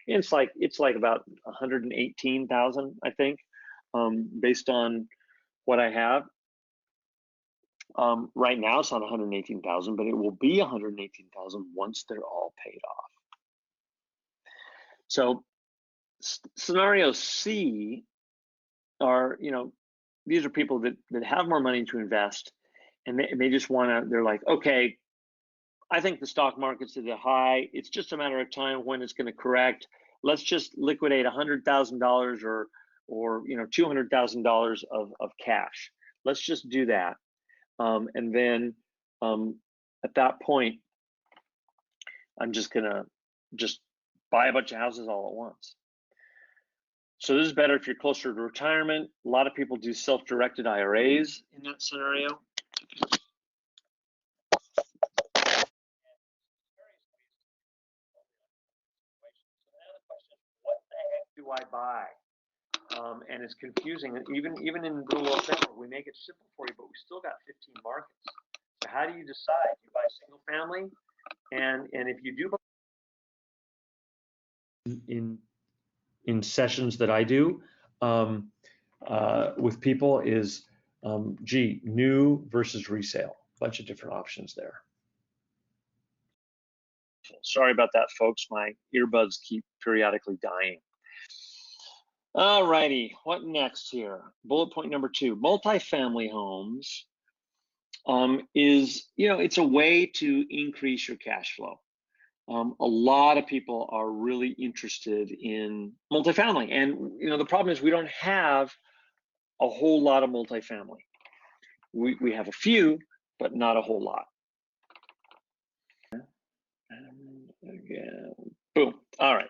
And it's like about 118,000, I think, based on what I have. Right now it's not 118,000, but it will be 118,000 once they're all paid off. So scenario C are, these are people that have more money to invest, and they just they're like, okay, I think the stock market's at a high. It's just a matter of time when it's going to correct. Let's just liquidate $100,000 or $200,000 of cash. Let's just do that. And then at that point, I'm just gonna buy a bunch of houses all at once. So this is better if you're closer to retirement. A lot of people do self-directed IRAs in that scenario. What the heck do I buy? And it's confusing. Even in Google Family, we make it simple for you, but we still got 15 markets. So how do you decide? You buy single family, and if you do in sessions that I do with people is new versus resale. Bunch of different options there. Sorry about that, folks. My earbuds keep periodically dying. All righty, what next here? Bullet point number 2, multifamily homes is, it's a way to increase your cash flow. A lot of people are really interested in multifamily, and the problem is we don't have a whole lot of multifamily. We have a few, but not a whole lot. And again, boom. All right.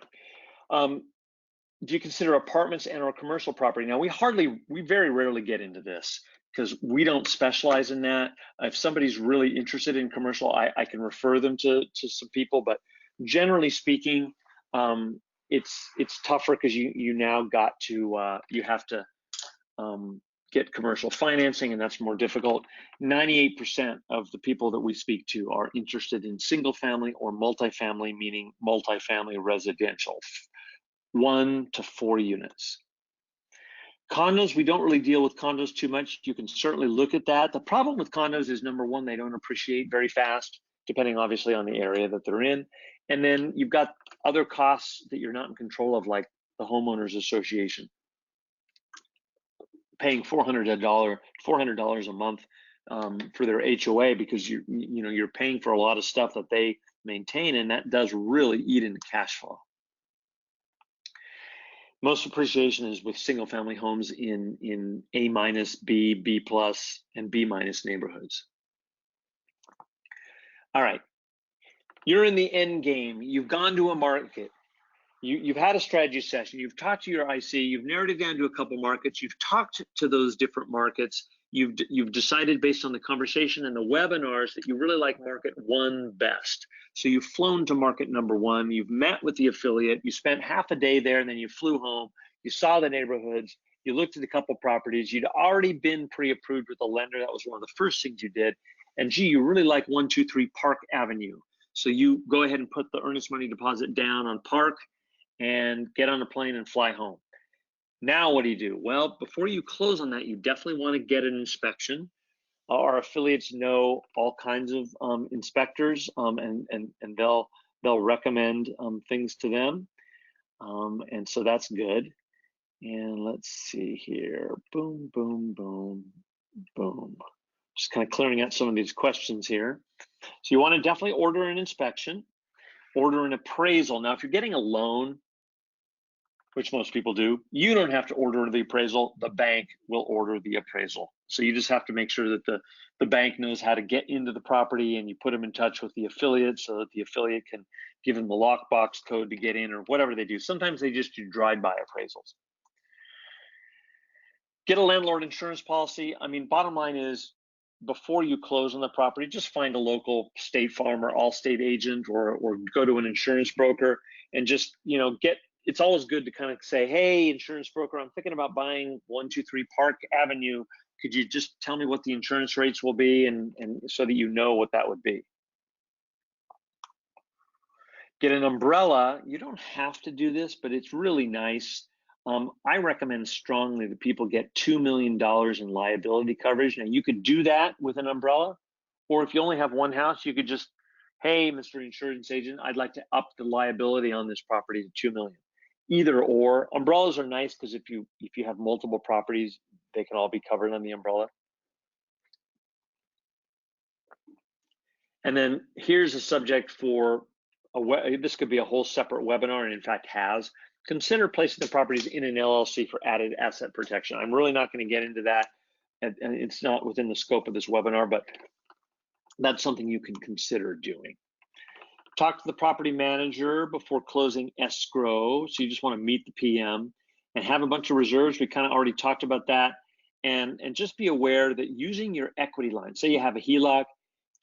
Do you consider apartments and or commercial property? Now, we very rarely get into this because we don't specialize in that. If somebody's really interested in commercial, I can refer them to some people, but generally speaking, it's tougher because you now got to, you have to get commercial financing, and that's more difficult. 98% of the people that we speak to are interested in single family or multifamily, meaning multifamily residential. 1 to 4 units. Condos, we don't really deal with condos too much. You can certainly look at that. The problem with condos is, number 1, they don't appreciate very fast, depending obviously on the area that they're in. And then you've got other costs that you're not in control of, like the homeowners association. Paying $400 a month for their HOA because you're paying for a lot of stuff that they maintain, and that does really eat into cash flow. Most appreciation is with single family homes in A minus, B, B plus, and B minus neighborhoods. All right, you're in the end game. You've gone to a market. You've had a strategy session. You've talked to your IC. You've narrowed it down to a couple markets. You've talked to those different markets. You've decided based on the conversation and the webinars that you really like market one best. So you've flown to market number one. You've met with the affiliate. You spent half a day there, and then you flew home. You saw the neighborhoods. You looked at a couple properties. You'd already been pre-approved with a lender. That was one of the first things you did. And gee, you really like 123 Park Avenue. So you go ahead and put the earnest money deposit down on Park and get on a plane and fly home. Now what do? Well, before you close on that, you definitely want to get an inspection. Our affiliates know all kinds of inspectors, and they'll recommend things to them, and so that's good. And let's see here, boom, boom, boom, boom. Just kind of clearing out some of these questions here. So you want to definitely order an inspection, order an appraisal. Now, if you're getting a loan, which most people do, you don't have to order the appraisal. The bank will order the appraisal. So you just have to make sure that the bank knows how to get into the property, and you put them in touch with the affiliate so that the affiliate can give them the lockbox code to get in, or whatever they do. Sometimes they just do drive-by appraisals. Get a landlord insurance policy. I mean, bottom line is, before you close on the property, just find a local State Farm or Allstate agent, or go to an insurance broker and just, get. It's always good to kind of say, hey, insurance broker, I'm thinking about buying 123 Park Avenue. Could you just tell me what the insurance rates will be, and so that you know what that would be. Get an umbrella. You don't have to do this, but it's really nice. I recommend strongly that people get $2 million in liability coverage. Now, you could do that with an umbrella, or if you only have one house, you could just, hey, Mr. Insurance Agent, I'd like to up the liability on this property to $2 million. Either or. Umbrellas are nice because if you have multiple properties, they can all be covered on the umbrella. And then here's a subject for this could be a whole separate webinar, and in fact has. Consider placing the properties in an LLC for added asset protection. I'm really not going to get into that, and it's not within the scope of this webinar, but that's something you can consider doing. Talk to the property manager before closing escrow. So you just want to meet the PM and have a bunch of reserves. We kind of already talked about that. And just be aware that using your equity line, say you have a HELOC,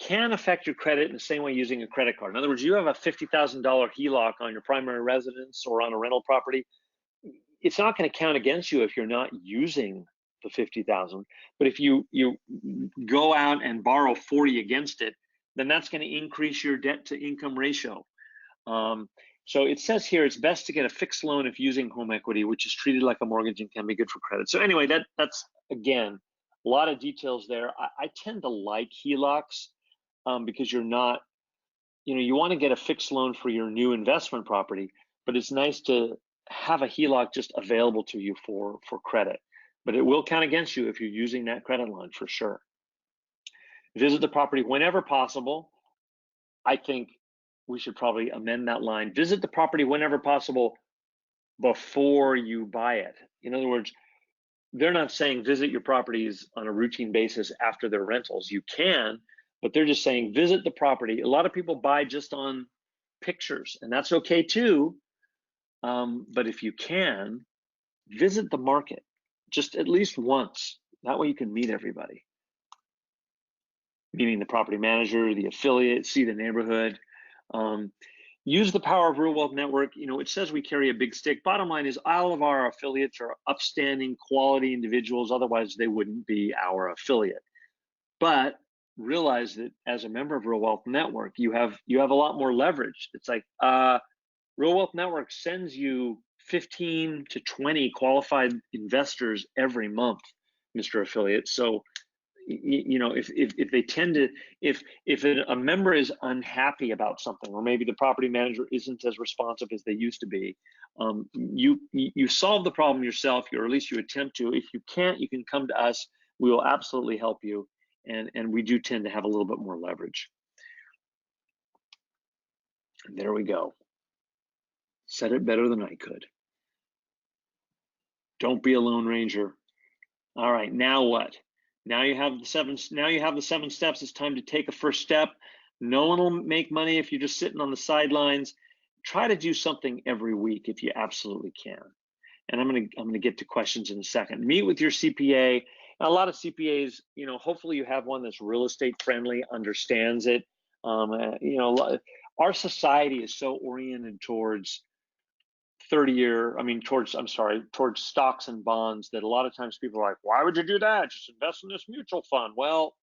can affect your credit in the same way using a credit card. In other words, you have a $50,000 HELOC on your primary residence or on a rental property. It's not going to count against you if you're not using the $50,000. But if you go out and borrow 40 against it, then that's going to increase your debt to income ratio. So it says here it's best to get a fixed loan if using home equity, which is treated like a mortgage and can be good for credit. So anyway, that's again a lot of details there. I tend to like HELOCs because you're not, you want to get a fixed loan for your new investment property, but it's nice to have a HELOC just available to you for credit. But it will count against you if you're using that credit line for sure. Visit the property whenever possible. I think we should probably amend that line. Visit the property whenever possible before you buy it. In other words, they're not saying visit your properties on a routine basis after their rentals. You can, but they're just saying visit the property. A lot of people buy just on pictures, and that's okay too. But if you can, visit the market just at least once. That way you can meet everybody. Meaning the property manager, the affiliate, see the neighborhood. Use the power of Real Wealth Network. It says we carry a big stick. Bottom line is all of our affiliates are upstanding, quality individuals. Otherwise, they wouldn't be our affiliate. But realize that as a member of Real Wealth Network, you have a lot more leverage. It's like Real Wealth Network sends you 15 to 20 qualified investors every month, Mr. Affiliate. So if they tend to, if a member is unhappy about something, or maybe the property manager isn't as responsive as they used to be, you solve the problem yourself, or at least you attempt to. If you can't, you can come to us. We will absolutely help you, and we do tend to have a little bit more leverage. And there we go. Said it better than I could. Don't be a Lone Ranger. All right, now what? Now you have the seven steps. It's time to take a first step. No one will make money if you're just sitting on the sidelines. Try to do something every week if you absolutely can. And I'm gonna get to questions in a second. Meet with your CPA. A lot of CPAs, hopefully you have one that's real estate friendly, understands it. Our society is so oriented towards towards stocks and bonds that a lot of times people are like, why would you do that? Just invest in this mutual fund. Well,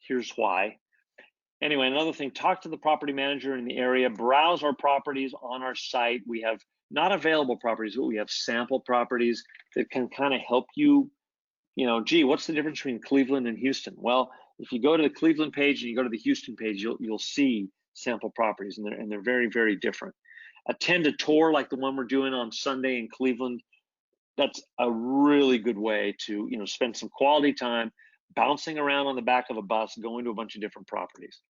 here's why. Anyway, another thing, talk to the property manager in the area, browse our properties on our site. We have not available properties, but we have sample properties that can kind of help you, gee, what's the difference between Cleveland and Houston? Well, if you go to the Cleveland page and you go to the Houston page, you'll see sample properties, and they're very, very different. Attend a tour like the one we're doing on Sunday in Cleveland. That's a really good way to, spend some quality time bouncing around on the back of a bus, going to a bunch of different properties.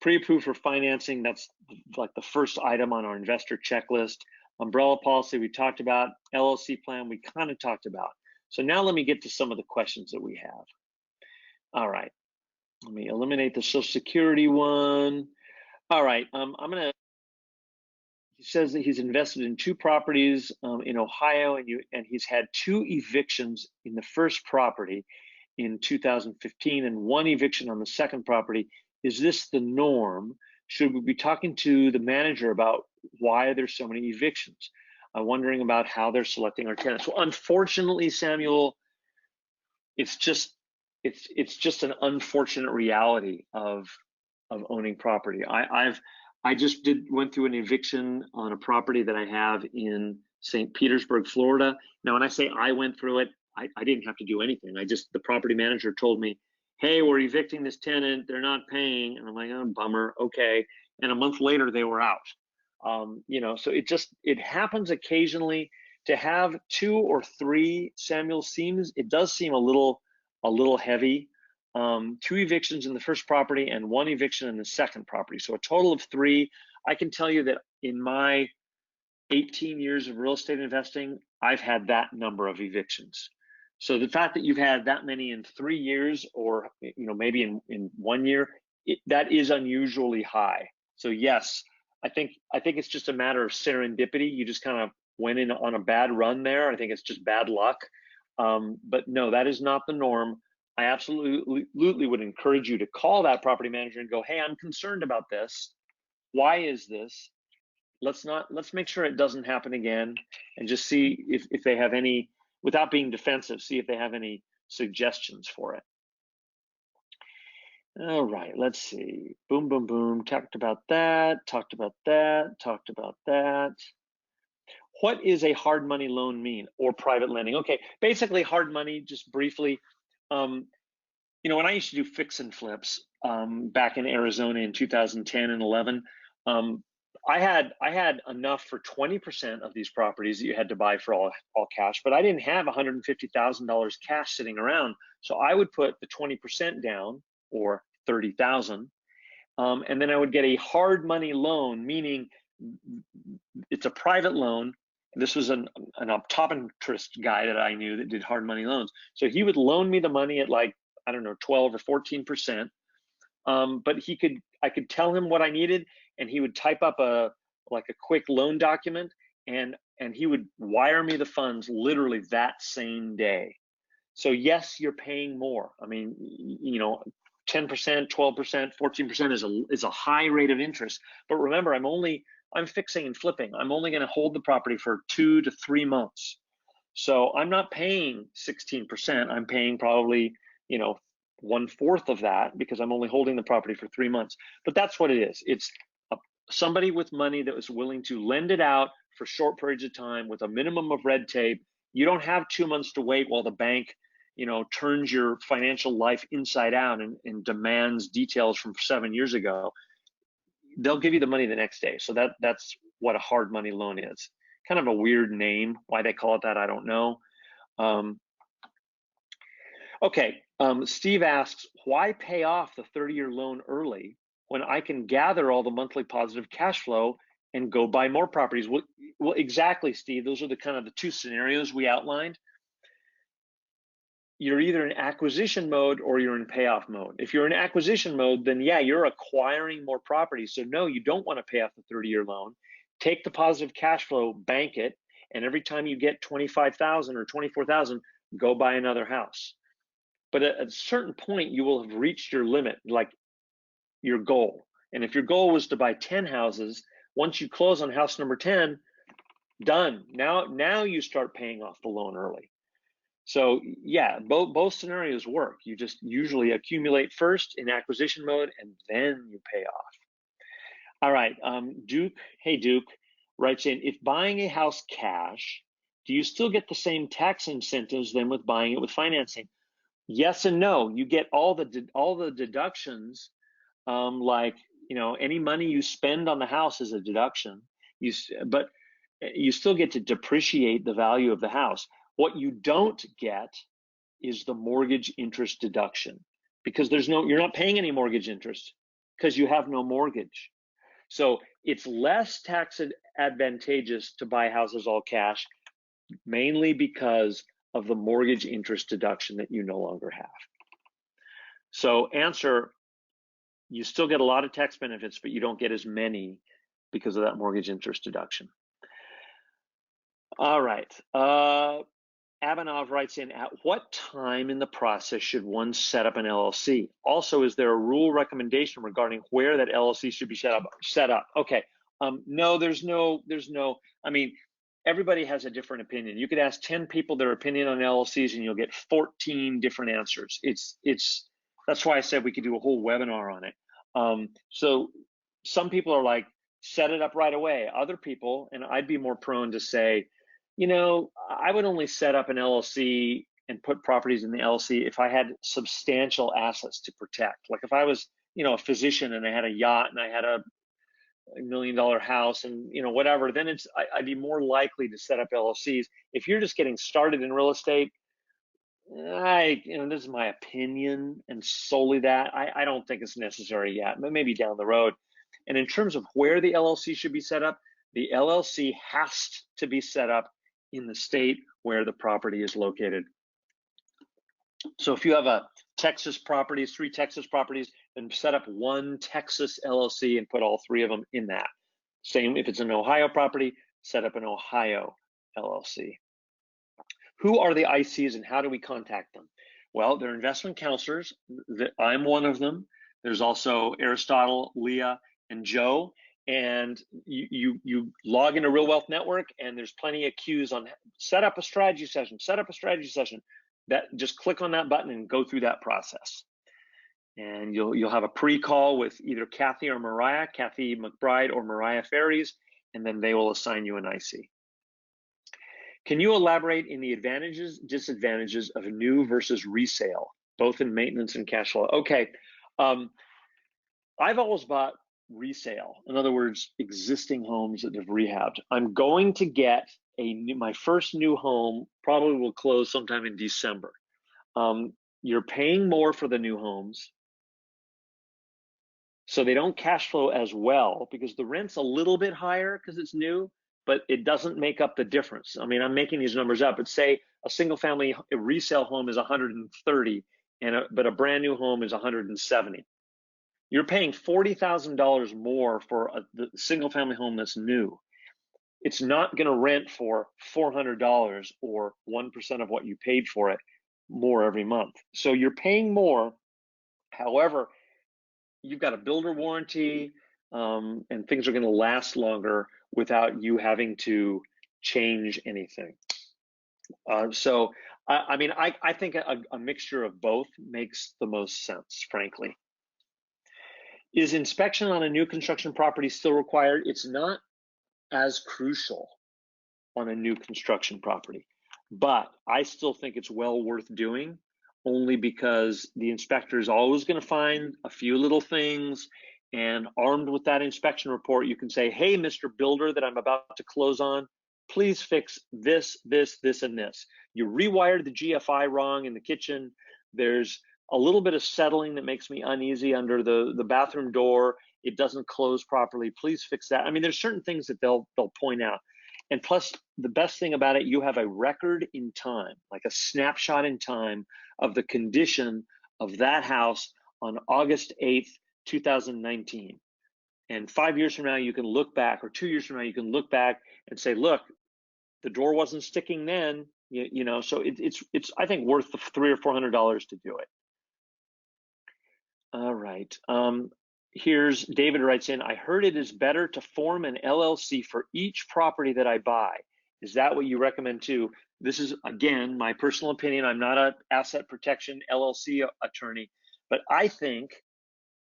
Pre-approved for financing, that's like the first item on our investor checklist. Umbrella policy we talked about. LLC plan we kind of talked about. So now let me get to some of the questions that we have. All right, let me eliminate the Social Security one. All right, he says that he's invested in 2 properties in Ohio, and he's had 2 evictions in the first property in 2015 and 1 eviction on the second property. Is this the norm? Should we be talking to the manager about why there's so many evictions? I'm wondering about how they're selecting our tenants. Well, unfortunately, Samuel, it's just an unfortunate reality of owning property. I just went through an eviction on a property that I have in St. Petersburg, Florida. Now, when I say I went through it, I didn't have to do anything. The property manager told me, hey, we're evicting this tenant, they're not paying. And I'm like, oh, bummer, okay. And a month later, they were out. So it happens occasionally. To have 2 or 3, Samuel, it does seem a little heavy. 2 evictions in the first property and 1 eviction in the second property. So a total of 3. I can tell you that in my 18 years of real estate investing, I've had that number of evictions. So the fact that you've had that many in 3 years, or maybe in 1 year, that is unusually high. So yes, I think it's just a matter of serendipity. You just kind of went in on a bad run there. I think it's just bad luck. But no, that is not the norm. I absolutely would encourage you to call that property manager and go, hey, I'm concerned about this. Why is this? Let's make sure it doesn't happen again, and just see if they have any, without being defensive, see if they have any suggestions for it. All right, let's see. Boom, boom, boom. Talked about that, talked about that, talked about that. What is a hard money loan mean, or private lending? Okay, basically hard money, just briefly. When I used to do fix and flips back in Arizona in 2010 and 11, I had enough for 20% of these properties that you had to buy for all cash, but I didn't have $150,000 cash sitting around. So I would put the 20% down, or 30,000, and then I would get a hard money loan, meaning it's a private loan. This was an optometrist guy that I knew that did hard money loans. So he would loan me the money at 12 or 14%. But I could tell him what I needed, and he would type up a quick loan document, and he would wire me the funds literally that same day. So yes, you're paying more. 10%, 12%, 14% is a high rate of interest. But remember, I'm fixing and flipping. I'm only going to hold the property for 2 to 3 months. So I'm not paying 16%. I'm paying probably, 1/4 of that, because I'm only holding the property for 3 months. But that's what it is. It's somebody with money that was willing to lend it out for short periods of time with a minimum of red tape. You don't have 2 months to wait while the bank, turns your financial life inside out and demands details from 7 years ago. They'll give you the money the next day. So that's what a hard money loan is. Kind of a weird name. Why they call it that, I don't know. Okay, Steve asks, why pay off the 30-year loan early when I can gather all the monthly positive cash flow and go buy more properties? Well, Well, exactly, Steve. Those are the kind of the two scenarios we outlined. You're either in acquisition mode or you're in payoff mode. If you're in acquisition mode, then yeah, you're acquiring more property. So no, you don't want to pay off the 30-year loan. Take the positive cash flow, bank it, and every time you get 25,000 or 24,000, go buy another house. But at a certain point, you will have reached your limit, like your goal. And if your goal was to buy 10 houses, once you close on house number 10, done. Now you start paying off the loan early. So yeah, both scenarios work. You just usually accumulate first in acquisition mode, and then you pay off. All right, Duke, hey Duke, writes in, if buying a house cash, do you still get the same tax incentives than with buying it with financing? Yes and no. You get all the deductions, like, you know, any money you spend on the house is a deduction. But you still get to depreciate the value of the house. What you don't get is the mortgage interest deduction, because you're not paying any mortgage interest because you have no mortgage. So it's less tax advantageous to buy houses all cash, mainly because of the mortgage interest deduction that you no longer have. So answer, you still get a lot of tax benefits, but you don't get as many because of that mortgage interest deduction. All right. Abanov writes in, at what time in the process should one set up an LLC? Also, is there a rule recommendation regarding where that LLC should be set up? Okay. No, there's no, I mean, everybody has a different opinion. You could ask 10 people their opinion on LLCs and you'll get 14 different answers. That's why I said we could do a whole webinar on it. So some people are like, set it up right away. Other people, and I'd be more prone to say, you know, I would only set up an LLC and put properties in the LLC if I had substantial assets to protect. Like if I was, you know, a physician and I had a yacht and I had a $1 million house and, you know, whatever, then I'd be more likely to set up LLCs. If you're just getting started in real estate, this is my opinion and solely that, I don't think it's necessary yet, but maybe down the road. And in terms of where the LLC should be set up, the LLC has to be set up in the state where the property is located. So if you have three Texas properties, then set up one Texas LLC and put all three of them in that. Same if it's an Ohio property, set up an Ohio LLC. Who are the ICs and how do we contact them? Well, they're investment counselors. I'm one of them. There's also Aristotle, Leah, and Joe. And you log into Real Wealth Network, and there's plenty of cues on set up a strategy session, that just click on that button and go through that process. And you'll have a pre-call with either Kathy McBride or Mariah Ferries, and then they will assign you an IC. Can you elaborate in the advantages, disadvantages of new versus resale, both in maintenance and cash flow? Okay, I've always bought resale. In other words, existing homes that have rehabbed. I'm going to get my first new home, probably will close sometime in December. You're paying more for the new homes, so they don't cash flow as well because the rent's a little bit higher because it's new, but it doesn't make up the difference. I mean, I'm making these numbers up, but say a single family resale home is 130, but a brand new home is 170. You're paying $40,000 more for the single family home that's new. It's not going to rent for $400 or 1% of what you paid for it more every month. So you're paying more. However, you've got a builder warranty, and things are going to last longer without you having to change anything. So I think a mixture of both makes the most sense, frankly. Is inspection on a new construction property still required? It's not as crucial on a new construction property, but I still think it's well worth doing, only because the inspector is always going to find a few little things, and armed with that inspection report, you can say, hey, Mr. Builder that I'm about to close on, please fix this, this, this, and this. You rewired the GFI wrong in the kitchen. There's a little bit of settling that makes me uneasy under the bathroom door. It doesn't close properly. Please fix that. I mean, there's certain things that they'll point out. And plus, the best thing about it, you have a record in time, like a snapshot in time of the condition of that house on August 8th, 2019. And 5 years from now, you can look back, or 2 years from now, you can look back and say, look, the door wasn't sticking then, you know, so it's I think worth the $300 or $400 to do it. All right. Here's David writes in, I heard it is better to form an LLC for each property that I buy. Is that what you recommend too? This is, again, my personal opinion. I'm not an asset protection LLC attorney, but I think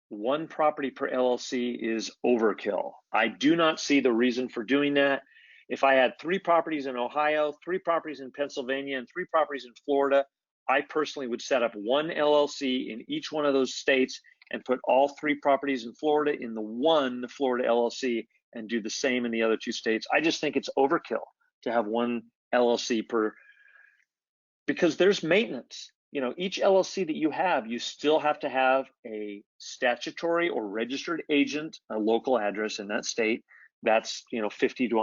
one property per LLC is overkill. I do not see the reason for doing that. If I had 3 properties in Ohio, 3 properties in Pennsylvania, and 3 properties in Florida, I personally would set up one LLC in each one of those states and put all 3 properties in Florida in the one Florida LLC and do the same in the other 2 states. I just think it's overkill to have one LLC per, because there's maintenance. You know, each LLC that you have, you still have to have a statutory or registered agent, a local address in that state. That's, you know, $50 to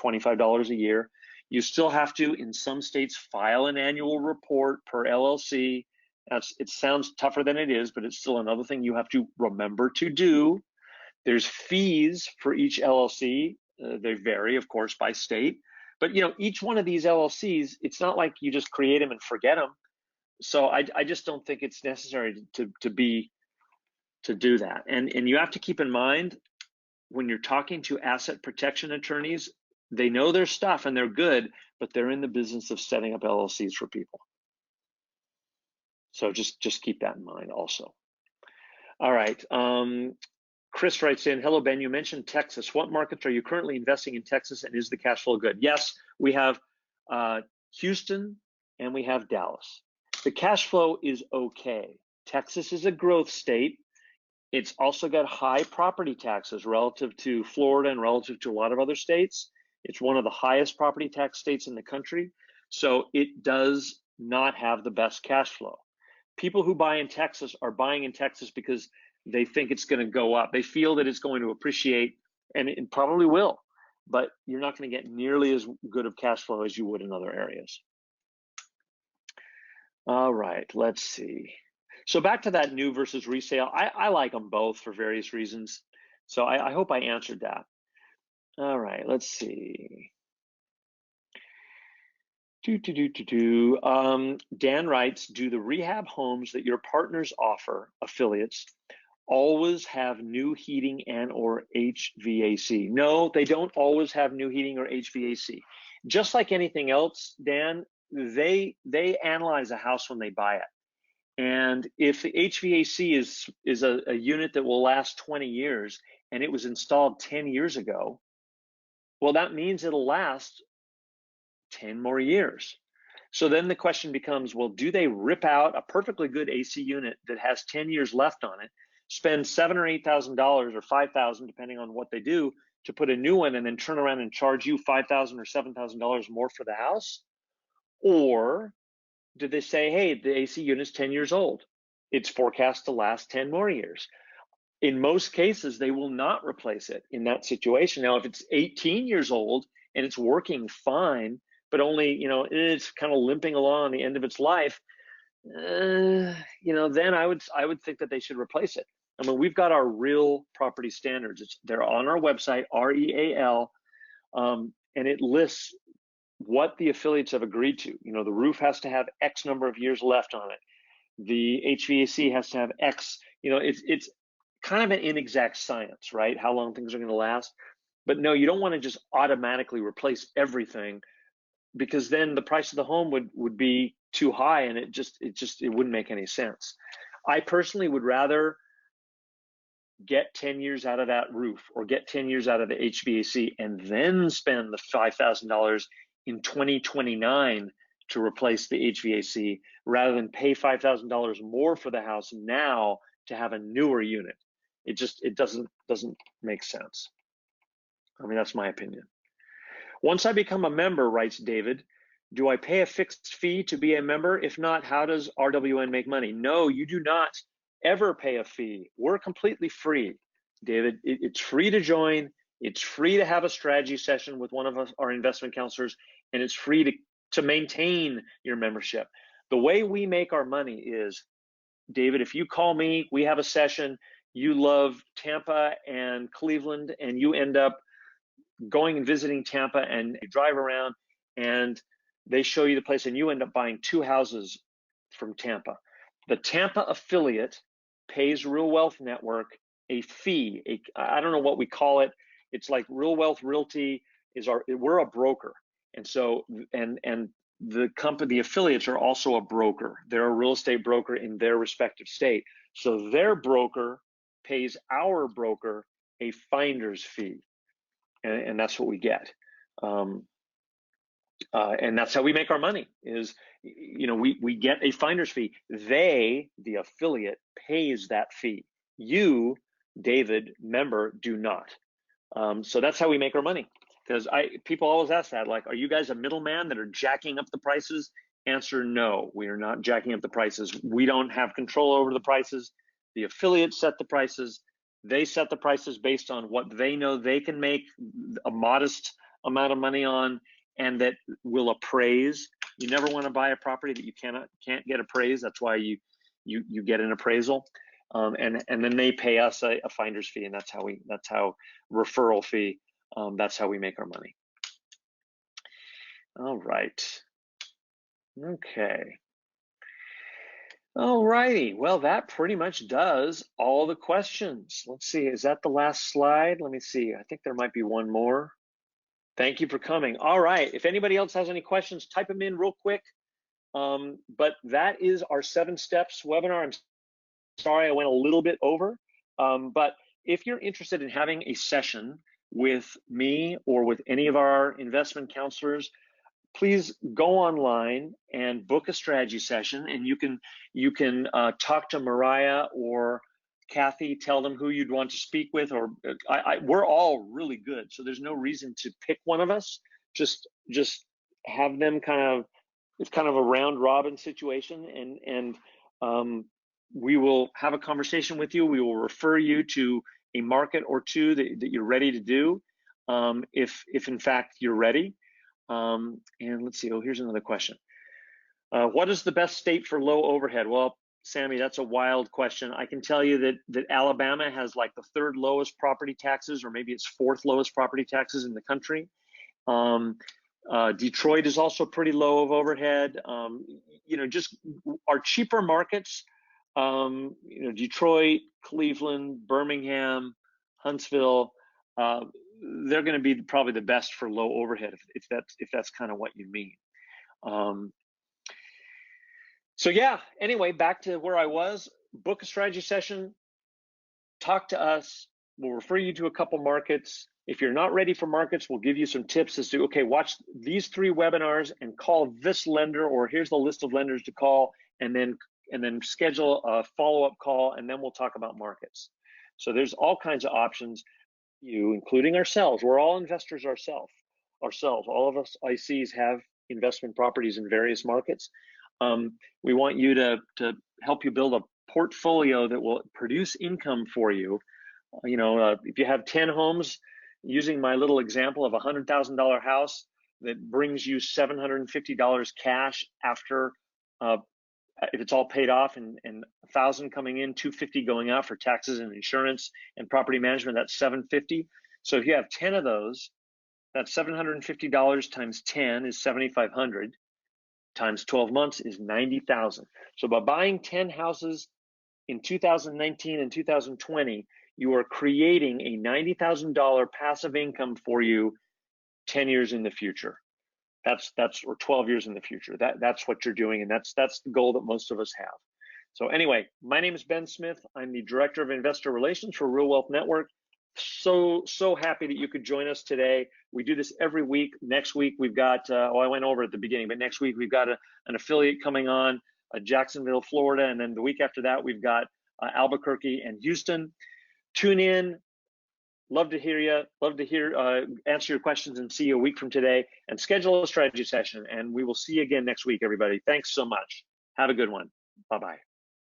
$125 a year. You still have to, in some states, file an annual report per LLC. It sounds tougher than it is, but it's still another thing you have to remember to do. There's fees for each LLC. They vary, of course, by state. But, you know, each one of these LLCs, it's not like you just create them and forget them. So I just don't think it's necessary to do that. And you have to keep in mind, when you're talking to asset protection attorneys, they know their stuff and they're good, but they're in the business of setting up LLCs for people. So just keep that in mind also. All right. Chris writes in, hello, Ben, you mentioned Texas. What markets are you currently investing in Texas, and is the cash flow good? Yes, we have Houston and we have Dallas. The cash flow is okay. Texas is a growth state. It's also got high property taxes relative to Florida and relative to a lot of other states. It's one of the highest property tax states in the country. So it does not have the best cash flow. People who buy in Texas are buying in Texas because they think it's going to go up. They feel that it's going to appreciate, and it probably will, but you're not going to get nearly as good of cash flow as you would in other areas. All right, let's see. So back to that new versus resale. I like them both for various reasons. So I hope I answered that. All right, let's see. Dan writes, do the rehab homes that your partners offer, affiliates, always have new heating and or HVAC? No, they don't always have new heating or HVAC. Just like anything else, Dan, they analyze a house when they buy it. And if the HVAC is a unit that will last 20 years and it was installed 10 years ago, well, that means it'll last 10 more years. So then the question becomes, well, do they rip out a perfectly good AC unit that has 10 years left on it, spend $7,000 or $8,000 or $5,000, depending on what they do, to put a new one and then turn around and charge you $5,000 or $7,000 more for the house? Or do they say, hey, the AC unit's 10 years old. It's forecast to last 10 more years. In most cases, they will not replace it in that situation. Now, if it's 18 years old and it's working fine, but only, you know, it's kind of limping along on the end of its life, you know, then I would think that they should replace it. I mean, we've got our real property standards. They're on our website, REAL, and it lists what the affiliates have agreed to. You know, the roof has to have X number of years left on it. The HVAC has to have X, you know, it's kind of an inexact science, right? How long things are going to last. But no, you don't want to just automatically replace everything, because then the price of the home would be too high, and it wouldn't make any sense. I personally would rather get 10 years out of that roof or get 10 years out of the HVAC and then spend the $5,000 in 2029 to replace the HVAC, rather than pay $5,000 more for the house now to have a newer unit. It doesn't make sense. I mean, that's my opinion. Once I become a member, writes David, do I pay a fixed fee to be a member? If not, how does RWN make money? No, you do not ever pay a fee. We're completely free, David. It's free to join. It's free to have a strategy session with one of us, our investment counselors, and it's free to maintain your membership. The way we make our money is, David, if you call me, we have a session, you love Tampa and Cleveland, and you end up going and visiting Tampa, and you drive around and they show you the place, and you end up buying 2 houses from Tampa. The Tampa affiliate pays Real Wealth Network a fee. I don't know what we call it. It's like Real Wealth Realty we're a broker. And so, and the company, the affiliates are also a broker. They're a real estate broker in their respective state. So their broker pays our broker a finder's fee. And that's what we get. And that's how we make our money is, we get a finder's fee. They, the affiliate, pays that fee. You, David, member, do not. So that's how we make our money. Because people always ask that, like, are you guys a middleman that are jacking up the prices? Answer, no, we are not jacking up the prices. We don't have control over the prices. The affiliates set the prices. They set the prices based on what they know they can make a modest amount of money on, and that will appraise. You never want to buy a property that you can't get appraised. That's why you get an appraisal, and then they pay us a finder's fee, and that's how referral fee. That's how we make our money. All right. Okay. All righty. Well, that pretty much does all the questions. Let's see. Is that the last slide? Let me see. I think there might be one more. Thank you for coming. All right. If anybody else has any questions, type them in real quick. But that is our 7 steps webinar. I'm sorry I went a little bit over. But if you're interested in having a session with me or with any of our investment counselors, please go online and book a strategy session, and you can talk to Mariah or Kathy, tell them who you'd want to speak with, or we're all really good, so there's no reason to pick one of us. Just have them it's kind of a round robin situation, and we will have a conversation with you. We will refer you to a market or two that you're ready to do, if in fact you're ready. And let's see, here's another question. What is the best state for low overhead? Well, Sammy, that's a wild question. I can tell you that Alabama has like the 3rd lowest property taxes, or maybe it's 4th lowest property taxes in the country. Detroit is also pretty low of overhead. Just our cheaper markets, Detroit, Cleveland, Birmingham, Huntsville, they're going to be probably the best for low overhead, if that's kind of what you mean. So yeah, anyway, back to where I was. Book a strategy session, talk to us. We'll refer you to a couple markets. If you're not ready for markets, we'll give you some tips as to, okay, watch these 3 webinars and call this lender, or here's the list of lenders to call, and then schedule a follow-up call, and then we'll talk about markets. So there's all kinds of options. You, including ourselves, we're all investors ourselves. All of us ICs have investment properties in various markets. We want you to help you build a portfolio that will produce income for you. If you have 10 homes, using my little example of a $100,000 house that brings you $750 cash after, if it's all paid off, and $1,000 coming in, $250 going out for taxes and insurance and property management, that's $750. So if you have 10 of those, that's $750 times 10 is $7,500, times 12 months is $90,000. So by buying 10 houses in 2019 and 2020, you are creating a $90,000 passive income for you 10 years in the future. Or 12 years in the future. That's what you're doing, and that's the goal that most of us have. So anyway, my name is Ben Smith. I'm the Director of Investor Relations for Real Wealth Network. So happy that you could join us today. We do this every week. Next week we've got, I went over at the beginning, but next week we've got an affiliate coming on, Jacksonville, Florida, and then the week after that we've got Albuquerque and Houston. Tune in. Love to hear you. Love to answer your questions and see you a week from today, and schedule a strategy session. And we will see you again next week, everybody. Thanks so much. Have a good one. Bye-bye.